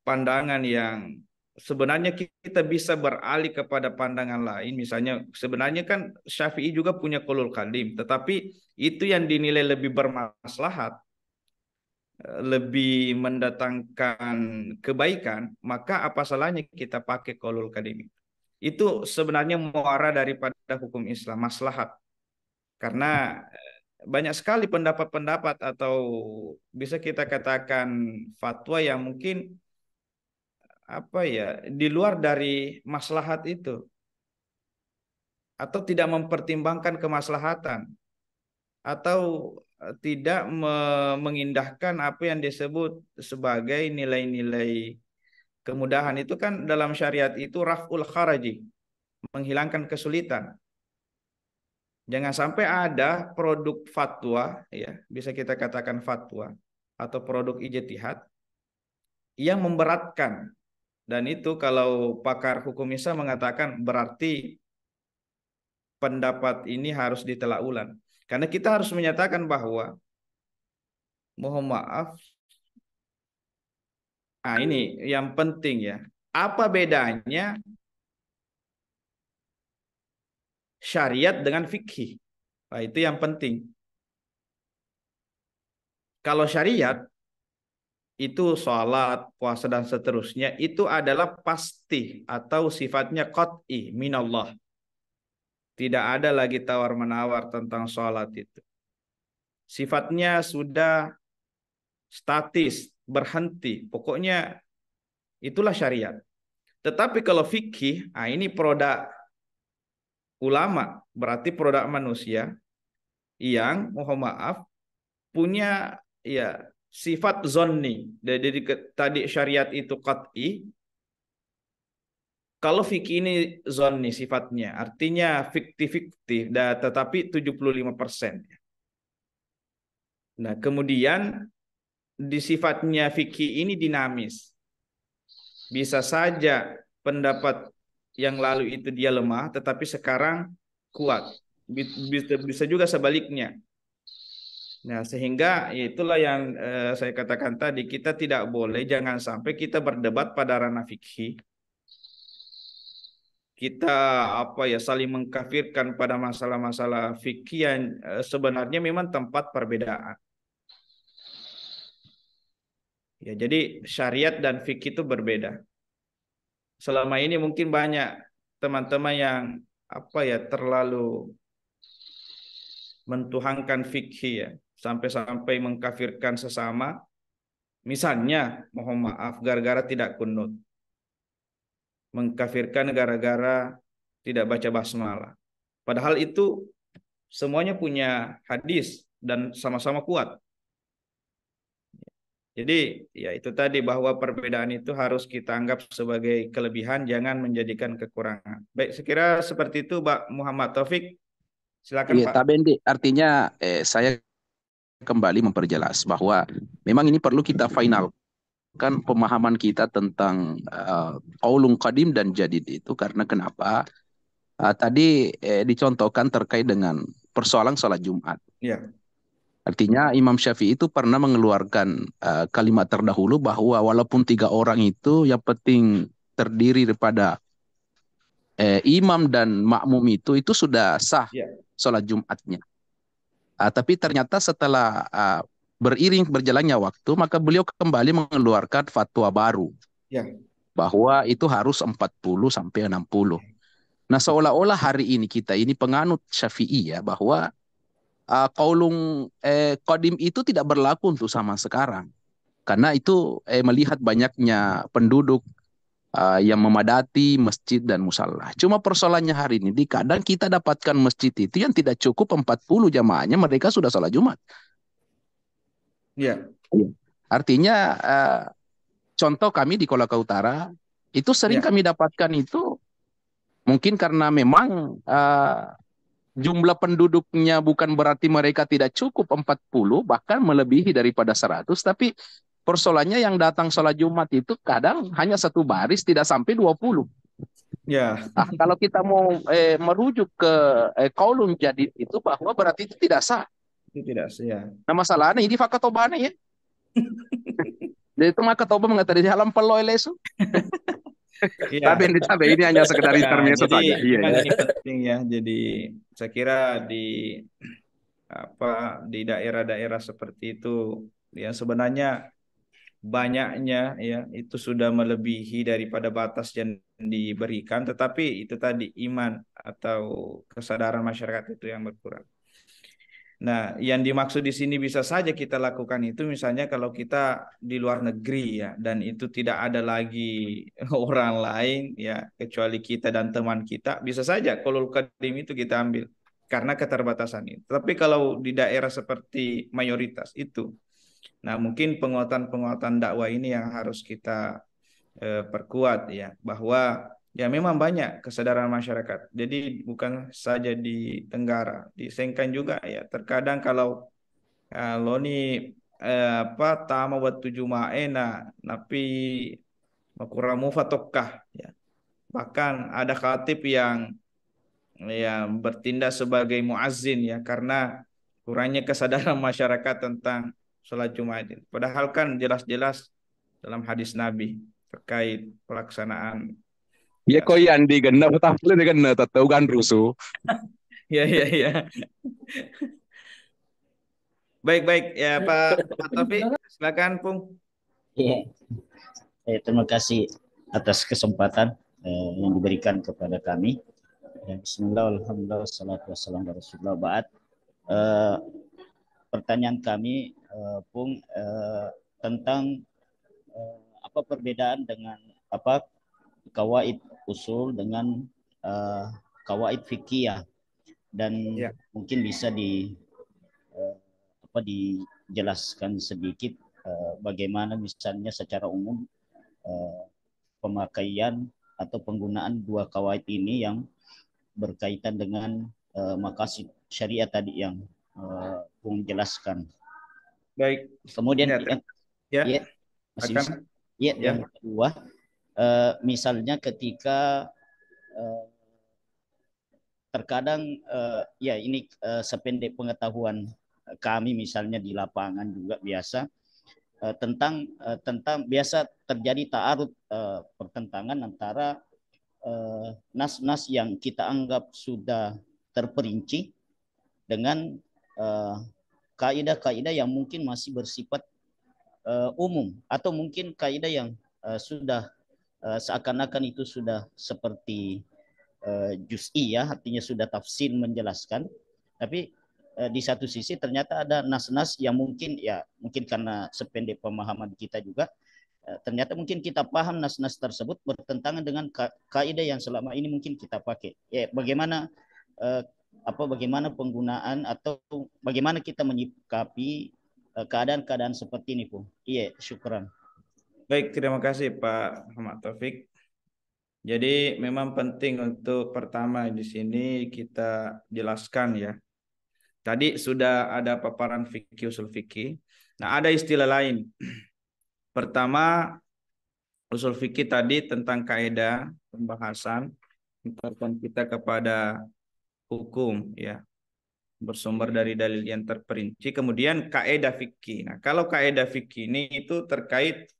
pandangan yang sebenarnya kita bisa beralih kepada pandangan lain. Misalnya sebenarnya kan Syafi'i juga punya qaulul qadim, tetapi itu yang dinilai lebih bermaslahat, lebih mendatangkan kebaikan, maka apa salahnya kita pakai qaulul qadim? Itu sebenarnya muara daripada hukum Islam, maslahat. Karena banyak sekali pendapat-pendapat atau bisa kita katakan fatwa yang mungkin di luar dari maslahat itu atau tidak mempertimbangkan kemaslahatan atau tidak mengindahkan apa yang disebut sebagai nilai-nilai kemudahan. Itu kan dalam syariat itu raf'ul kharaji, menghilangkan kesulitan. Jangan sampai ada produk fatwa, ya, bisa kita katakan fatwa atau produk ijtihad yang memberatkan. Dan itu kalau pakar hukum Islam mengatakan berarti pendapat ini harus ditelaah ulang. Karena kita harus menyatakan bahwa mohon maaf, ini yang penting ya. Apa bedanya syariat dengan fikih? Nah, itu yang penting. Kalau syariat itu sholat, puasa dan seterusnya itu adalah pasti atau sifatnya qat'i minallah. Tidak ada lagi tawar-menawar tentang sholat itu. Sifatnya sudah statis, berhenti. Pokoknya itulah syariat. Tetapi kalau fikih, ini produk ulama, berarti produk manusia yang mohon maaf punya ya sifat zonni. Jadi tadi syariat itu qat'i, kalau fikih ini zonni sifatnya, artinya fiktif-fiktif, tetapi 75%. Nah, kemudian di sifatnya fikih ini dinamis. Bisa saja pendapat yang lalu itu dia lemah, tetapi sekarang kuat. Bisa juga sebaliknya. Nah, sehingga itulah yang saya katakan tadi, kita tidak boleh, jangan sampai kita berdebat pada ranah fikih. Kita saling mengkafirkan pada masalah-masalah fikih yang sebenarnya memang tempat perbedaan. Ya, jadi syariat dan fikih itu berbeda. Selama ini mungkin banyak teman-teman yang terlalu mentuhankan fikih ya, sampai-sampai mengkafirkan sesama. Misalnya, mohon maaf, gara-gara tidak kunut. Mengkafirkan gara-gara tidak baca basmalah. Padahal itu semuanya punya hadis dan sama-sama kuat. Jadi ya itu tadi, bahwa perbedaan itu harus kita anggap sebagai kelebihan, jangan menjadikan kekurangan. Baik, sekira seperti itu Pak Muhammad Taufik. Silakan Iya, Pak. Tabendi, artinya saya kembali memperjelas bahwa memang ini perlu kita finalkan pemahaman kita tentang qaulun qadim dan jadid itu, karena kenapa? Tadi dicontohkan terkait dengan persoalan sholat Jumat. Ya. Artinya Imam Syafi'i itu pernah mengeluarkan kalimat terdahulu bahwa walaupun 3 orang itu yang penting terdiri daripada imam dan makmum itu sudah sah sholat Jumatnya. Tapi ternyata setelah beriring berjalannya waktu, maka beliau kembali mengeluarkan fatwa baru bahwa itu harus 40 sampai 60. Nah, seolah-olah hari ini kita ini penganut Syafi'i ya, bahwa qaulun qadim itu tidak berlaku untuk zaman sekarang. Karena itu melihat banyaknya penduduk yang memadati masjid dan musalla. Cuma persoalannya hari ini, kadang kita dapatkan masjid itu yang tidak cukup 40 jamaahnya, mereka sudah sholat Jumat. Iya. Artinya contoh kami di Kolaka Utara, itu sering kami dapatkan itu, mungkin karena memang jumlah penduduknya bukan berarti mereka tidak cukup 40, bahkan melebihi daripada 100, tapi persoalannya yang datang sholat Jumat itu kadang hanya satu baris, tidak sampai 20. Ya. Nah, kalau kita mau merujuk ke qaulun jadid itu, bahwa berarti itu tidak sah. Itu tidak sah ya. Nah, masalahnya ini fakatobane ya. Jadi itu maka toba mengatakan di halam peloy lesu. Tapi ini hanya sekedar intermezzo saja. Iya, ini penting ya. Jadi saya kira di daerah-daerah seperti itu yang sebenarnya banyaknya ya itu sudah melebihi daripada batas yang diberikan, tetapi itu tadi iman atau kesadaran masyarakat itu yang berkurang. Nah, yang dimaksud di sini bisa saja kita lakukan itu misalnya kalau kita di luar negeri ya, dan itu tidak ada lagi orang lain ya kecuali kita dan teman kita, bisa saja qaulul qadim itu kita ambil karena keterbatasan itu. Tapi kalau di daerah seperti mayoritas itu, nah mungkin penguatan dakwah ini yang harus kita perkuat ya, bahwa ya memang banyak kesadaran masyarakat. Jadi bukan saja di Tenggara, di Sengkang juga ya. Terkadang kalau ni tama buat 7 maena napi makuramu fatokah ya. Bahkan ada khatib yang bertindak sebagai muazzin ya, karena kurangnya kesadaran masyarakat tentang sholat Jumat. Padahal kan jelas-jelas dalam hadis Nabi terkait pelaksanaan. Ya kok yang digena betul digena tahu kan rusuh. Ya. Baik ya Pak Taufik, silakan Pung. Iya, terima kasih atas kesempatan yang diberikan kepada kami. Bismillah, alhamdulillah, salatu wassalamu ala rasulullah, ba'd. Eh, Pertanyaan kami, Pung, tentang apa perbedaan dengan apa kawaid usul dengan kawaid fikih, dan Ya. mungkin bisa dijelaskan sedikit bagaimana misalnya secara umum eh, pemakaian atau penggunaan dua kawaid ini yang berkaitan dengan maqasid syariat tadi yang Bung jelaskan. Baik. Kemudian Ya, ya masih bisa. akan Ya, ya. yang kedua, misalnya ketika terkadang ya ini sependek pengetahuan kami misalnya di lapangan juga biasa tentang biasa terjadi ta'arud, pertentangan antara nas-nas yang kita anggap sudah terperinci dengan kaidah-kaidah yang mungkin masih bersifat umum, atau mungkin kaidah yang sudah seakan-akan itu sudah seperti juz'i, ya, artinya sudah tafsir menjelaskan, tapi di satu sisi ternyata ada nas-nas yang mungkin karena sependek pemahaman kita juga ternyata mungkin kita paham nas-nas tersebut bertentangan dengan kaidah yang selama ini mungkin kita pakai. Ya, bagaimana bagaimana penggunaan atau bagaimana kita menyikapi keadaan-keadaan seperti ini, Pung? Iya, syukran. Baik, terima kasih Pak Ahmad Taufik. Jadi memang penting untuk pertama di sini kita jelaskan ya. Tadi sudah ada paparan fikih usul fikih. Nah, ada istilah lain. Pertama, usul fikih tadi tentang kaidah pembahasan, mengantarkan kita kepada hukum ya, bersumber dari dalil yang terperinci. Kemudian kaidah fikih. Nah, kalau kaidah fikih ini itu terkait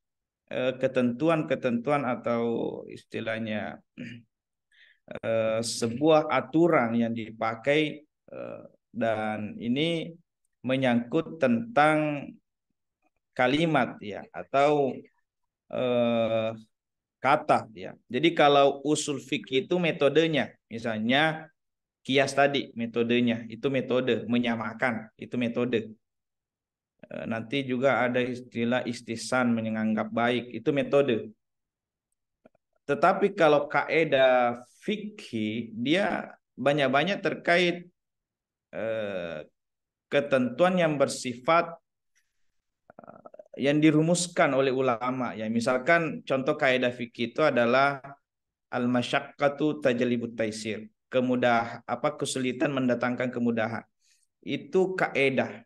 ketentuan-ketentuan atau istilahnya sebuah aturan yang dipakai dan ini menyangkut tentang kalimat ya atau kata ya. Jadi kalau usul fikih itu metodenya, misalnya kias tadi metodenya itu metode menyamakan, itu metode. Nanti juga ada istilah istihsan menganggap baik, itu metode. Tetapi kalau kaidah fikih dia banyak-banyak terkait ketentuan yang bersifat yang dirumuskan oleh ulama ya. Misalkan contoh kaidah fikih itu adalah al-masyaqqatu tajlibut taisir. Kesulitan mendatangkan kemudahan. Itu kaidah.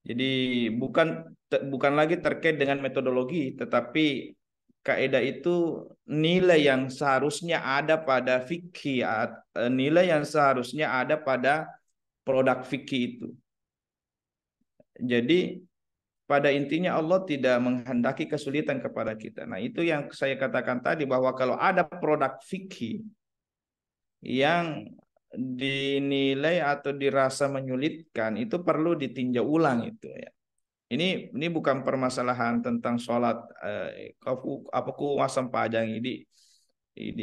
Jadi bukan lagi terkait dengan metodologi, tetapi kaidah itu nilai yang seharusnya ada pada fikih, nilai yang seharusnya ada pada produk fikih itu. Jadi pada intinya Allah tidak menghendaki kesulitan kepada kita. Nah, itu yang saya katakan tadi bahwa kalau ada produk fikih yang dinilai atau dirasa menyulitkan, itu perlu ditinjau ulang itu ya. Ini bukan permasalahan tentang sholat aku wasam pajang ini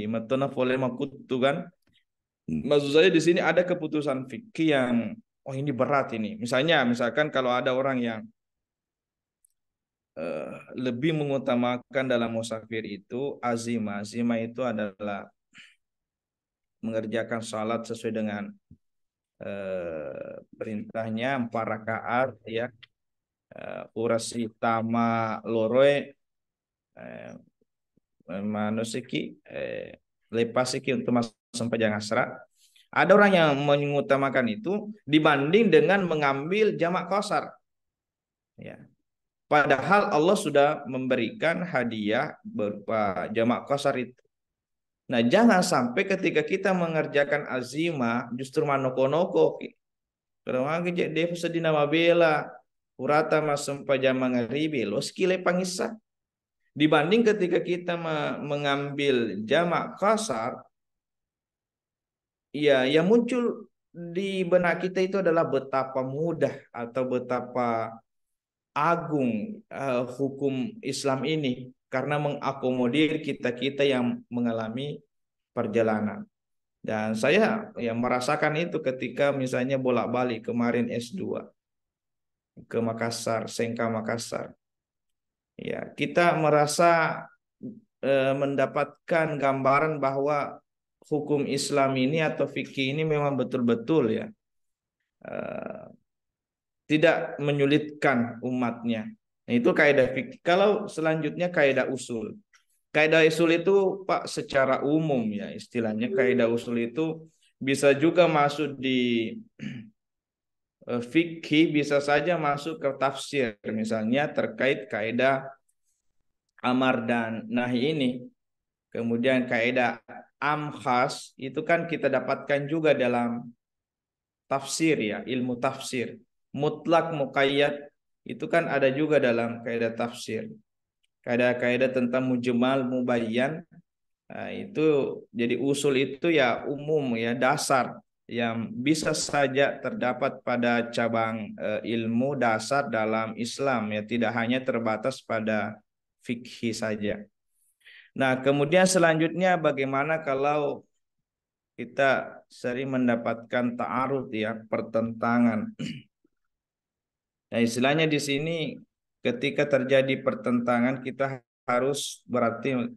matana boleh makutu kan. Maksud saya di sini ada keputusan fikih yang ini berat ini. Misalkan kalau ada orang yang lebih mengutamakan dalam musafir itu azimah. Azimah itu adalah mengerjakan salat sesuai dengan perintahnya 4 rakaat ya. Urasi tama loroe manusiki lepasiki untuk masuk sampai jangan asra. Ada orang yang mengutamakan itu dibanding dengan mengambil jamak qasar. Ya. Padahal Allah sudah memberikan hadiah berupa jamak qasar itu. Nah, jangan sampai ketika kita mengerjakan azimah justru manoko-noko. Karena dia sedina mabela urata masam pajama ngaribi lo skile pangisa. Dibanding ketika kita mengambil jamak qasar, ya yang muncul di benak kita itu adalah betapa mudah atau betapa agung hukum Islam ini karena mengakomodir kita-kita yang mengalami perjalanan. Dan saya ya merasakan itu ketika misalnya bolak-balik kemarin S2 ke Makassar, Sengka Makassar. Ya, kita merasa mendapatkan gambaran bahwa hukum Islam ini atau fikih ini memang betul-betul ya tidak menyulitkan umatnya. Nah, itu kaidah fikih. Kalau selanjutnya kaidah usul. Kaidah usul itu Pak secara umum ya istilahnya kaidah usul itu bisa juga masuk di fikih, bisa saja masuk ke tafsir misalnya terkait kaidah amar dan nahi ini. Kemudian kaidah am khas itu kan kita dapatkan juga dalam tafsir ya, ilmu tafsir. Mutlak muqayyad itu kan ada juga dalam kaidah tafsir. Kaidah-kaidah tentang mujmal mubayyan. Nah, itu jadi usul itu ya umum ya dasar yang bisa saja terdapat pada cabang ilmu dasar dalam Islam ya tidak hanya terbatas pada fikih saja. Nah, kemudian selanjutnya bagaimana kalau kita sering mendapatkan ta'arud ya, pertentangan. Nah, istilahnya di sini ketika terjadi pertentangan kita harus berarti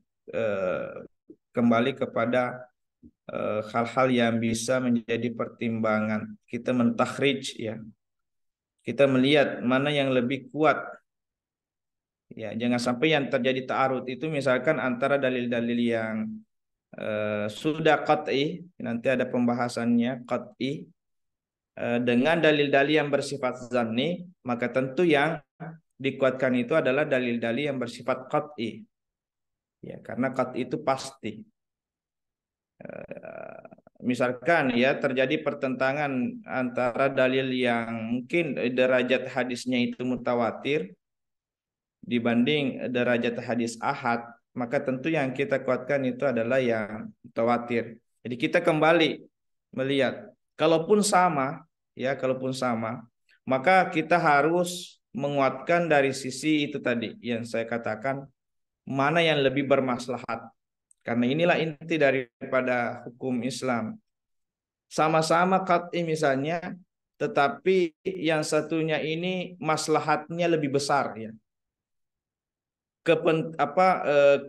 kembali kepada hal-hal yang bisa menjadi pertimbangan. Kita mentakhrij ya. Kita melihat mana yang lebih kuat. Ya, jangan sampai yang terjadi ta'arud itu misalkan antara dalil-dalil yang sudah qat'i, nanti ada pembahasannya qat'i dengan dalil-dalil yang bersifat zanni, maka tentu yang dikuatkan itu adalah dalil-dalil yang bersifat qat'i. Ya, karena qat'i itu pasti. Misalkan ya terjadi pertentangan antara dalil yang mungkin derajat hadisnya itu mutawatir dibanding derajat hadis ahad, maka tentu yang kita kuatkan itu adalah yang mutawatir. Jadi kita kembali melihat, kalaupun sama, ya kalaupun sama, maka kita harus menguatkan dari sisi itu tadi yang saya katakan, mana yang lebih bermaslahat. Karena inilah inti daripada hukum Islam. Sama-sama qat'i misalnya, tetapi yang satunya ini maslahatnya lebih besar ya.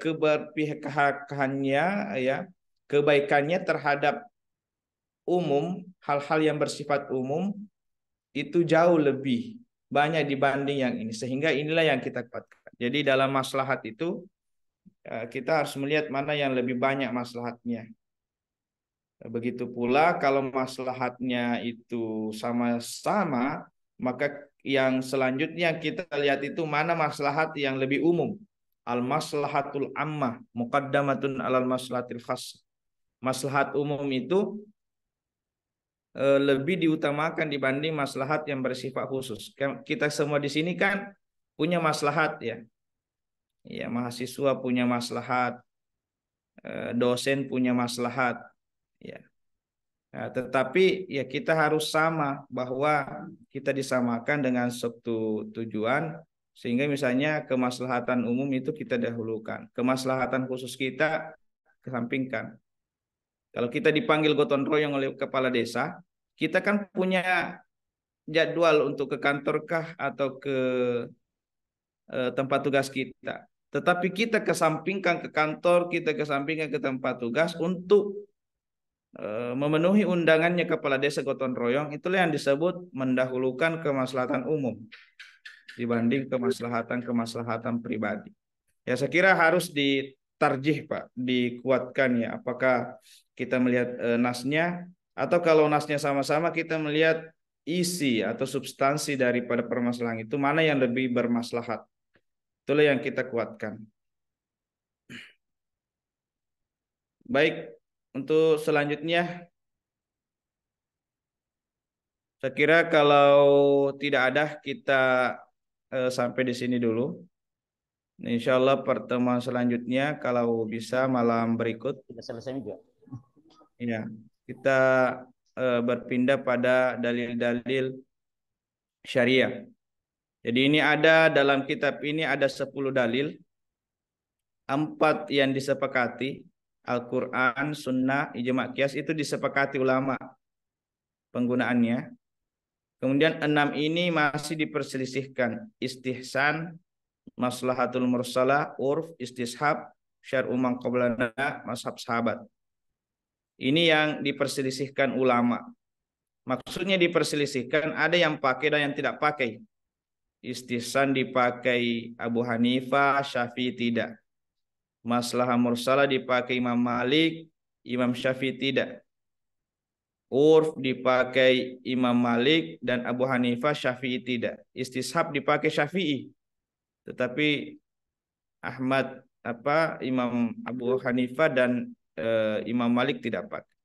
Keberpihakannya ya, kebaikannya terhadap umum, hal-hal yang bersifat umum itu jauh lebih banyak dibanding yang ini, sehingga inilah yang kita kuatkan. Jadi dalam maslahat itu kita harus melihat mana yang lebih banyak maslahatnya. Begitu pula kalau maslahatnya itu sama-sama, maka yang selanjutnya kita lihat itu mana maslahat yang lebih umum. Al-maslahatul ammah muqaddamatun alal maslahatil khas. Maslahat umum itu lebih diutamakan dibanding maslahat yang bersifat khusus. Kita semua di sini kan punya maslahat ya. Ya, mahasiswa punya maslahat, dosen punya maslahat ya. Nah, tetapi ya kita harus sama bahwa kita disamakan dengan suatu tujuan sehingga misalnya kemaslahatan umum itu kita dahulukan, kemaslahatan khusus kita kesampingkan. Kalau kita dipanggil gotong royong oleh kepala desa, kita kan punya jadwal untuk ke kantor kah atau ke tempat tugas kita. Tetapi kita kesampingkan ke kantor, kita kesampingkan ke tempat tugas untuk memenuhi undangannya kepala desa gotong royong, itulah yang disebut mendahulukan kemaslahatan umum dibanding kemaslahatan pribadi. Ya saya kira harus ditarjih Pak, dikuatkan ya. Apakah kita melihat nasnya atau kalau nasnya sama-sama kita melihat isi atau substansi daripada permasalahan itu mana yang lebih bermaslahat. Itulah yang kita kuatkan. Baik. Untuk selanjutnya, saya kira kalau tidak ada kita sampai di sini dulu. Insya Allah pertemuan selanjutnya kalau bisa malam berikut. Sudah selesai juga. Ya, kita berpindah pada dalil-dalil syariah. Jadi ini ada dalam kitab ini ada 10 dalil, 4 yang disepakati, Al-Quran, Sunnah, Ijma' Qiyas itu disepakati ulama penggunaannya. Kemudian 6 ini masih diperselisihkan, istihsan, maslahatul mursalah, urf, istishab, syar'u man qablana, mazhab sahabat. Ini yang diperselisihkan ulama. Maksudnya diperselisihkan, ada yang pakai dan yang tidak pakai. Istihsan dipakai Abu Hanifah, Syafi'i tidak. Maslahah mursalah dipakai Imam Malik, Imam Syafi'i tidak. Urf dipakai Imam Malik dan Abu Hanifah, Syafi'i tidak. Istishab dipakai Syafi'i, tetapi Imam Abu Hanifah dan Imam Malik tidak pakai.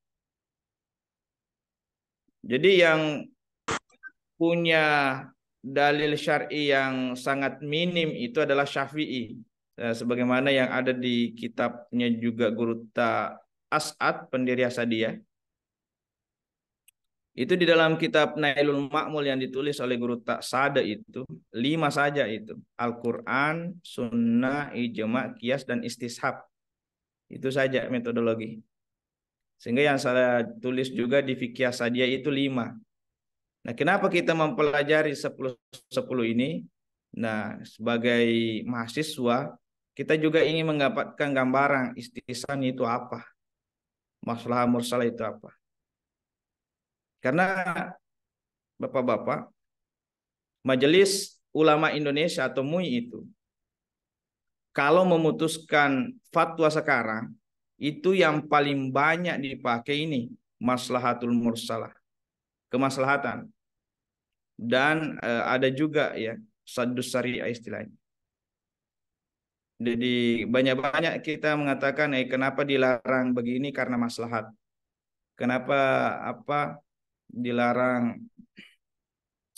Jadi yang punya dalil syar'i yang sangat minim itu adalah Syafi'i. Sebagaimana yang ada di kitabnya juga Guru As'ad, pendiri Asadiyah. Itu di dalam kitab Nailul Ma'mul yang ditulis oleh Guru Sa'ada itu 5 saja itu. Al-Quran, Sunnah, Ijma', Qiyas, dan Istishab. Itu saja metodologi. Sehingga yang saya tulis juga di Fikih Asadiyah itu 5. Nah, kenapa kita mempelajari 10 ini? Nah, sebagai mahasiswa, kita juga ingin mendapatkan gambaran istihsan itu apa, maslahah mursalah itu apa. Karena Bapak-bapak, Majelis Ulama Indonesia atau MUI itu, kalau memutuskan fatwa sekarang, itu yang paling banyak dipakai ini, maslahatul mursalah, kemaslahatan. Dan ada juga ya saddus syariah istilahnya. Jadi banyak-banyak kita mengatakan kenapa dilarang begini karena maslahat. Kenapa dilarang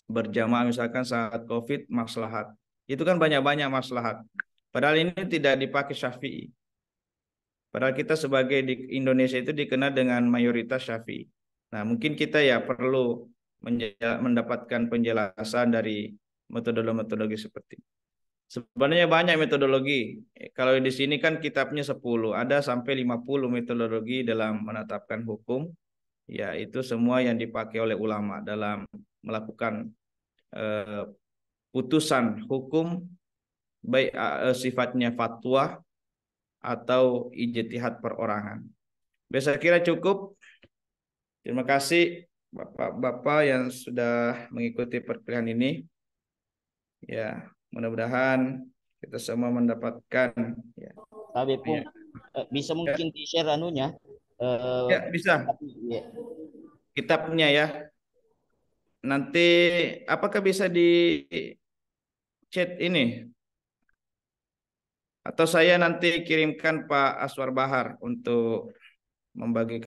berjamaah misalkan saat Covid, maslahat. Itu kan banyak-banyak maslahat. Padahal ini tidak dipakai Syafi'i. Padahal kita sebagai di Indonesia itu dikenal dengan mayoritas Syafi'i. Nah, mungkin kita ya perlu mendapatkan penjelasan dari metodologi seperti ini. Sebenarnya banyak metodologi. Kalau di sini kan kitabnya 10, ada sampai 50 metodologi dalam menetapkan hukum. Ya, itu semua yang dipakai oleh ulama dalam melakukan putusan hukum, baik sifatnya fatwa atau ijtihad perorangan. Saya kira cukup. Terima kasih Bapak-bapak yang sudah mengikuti perkuliahan ini. Ya, mudah-mudahan kita semua mendapatkan ya. Tapi pun bisa mungkin di-share anunya. Ya, bisa. Ya. Kitabnya ya. Nanti apakah bisa di chat ini? Atau saya nanti kirimkan Pak Aswar Bahar untuk membagikan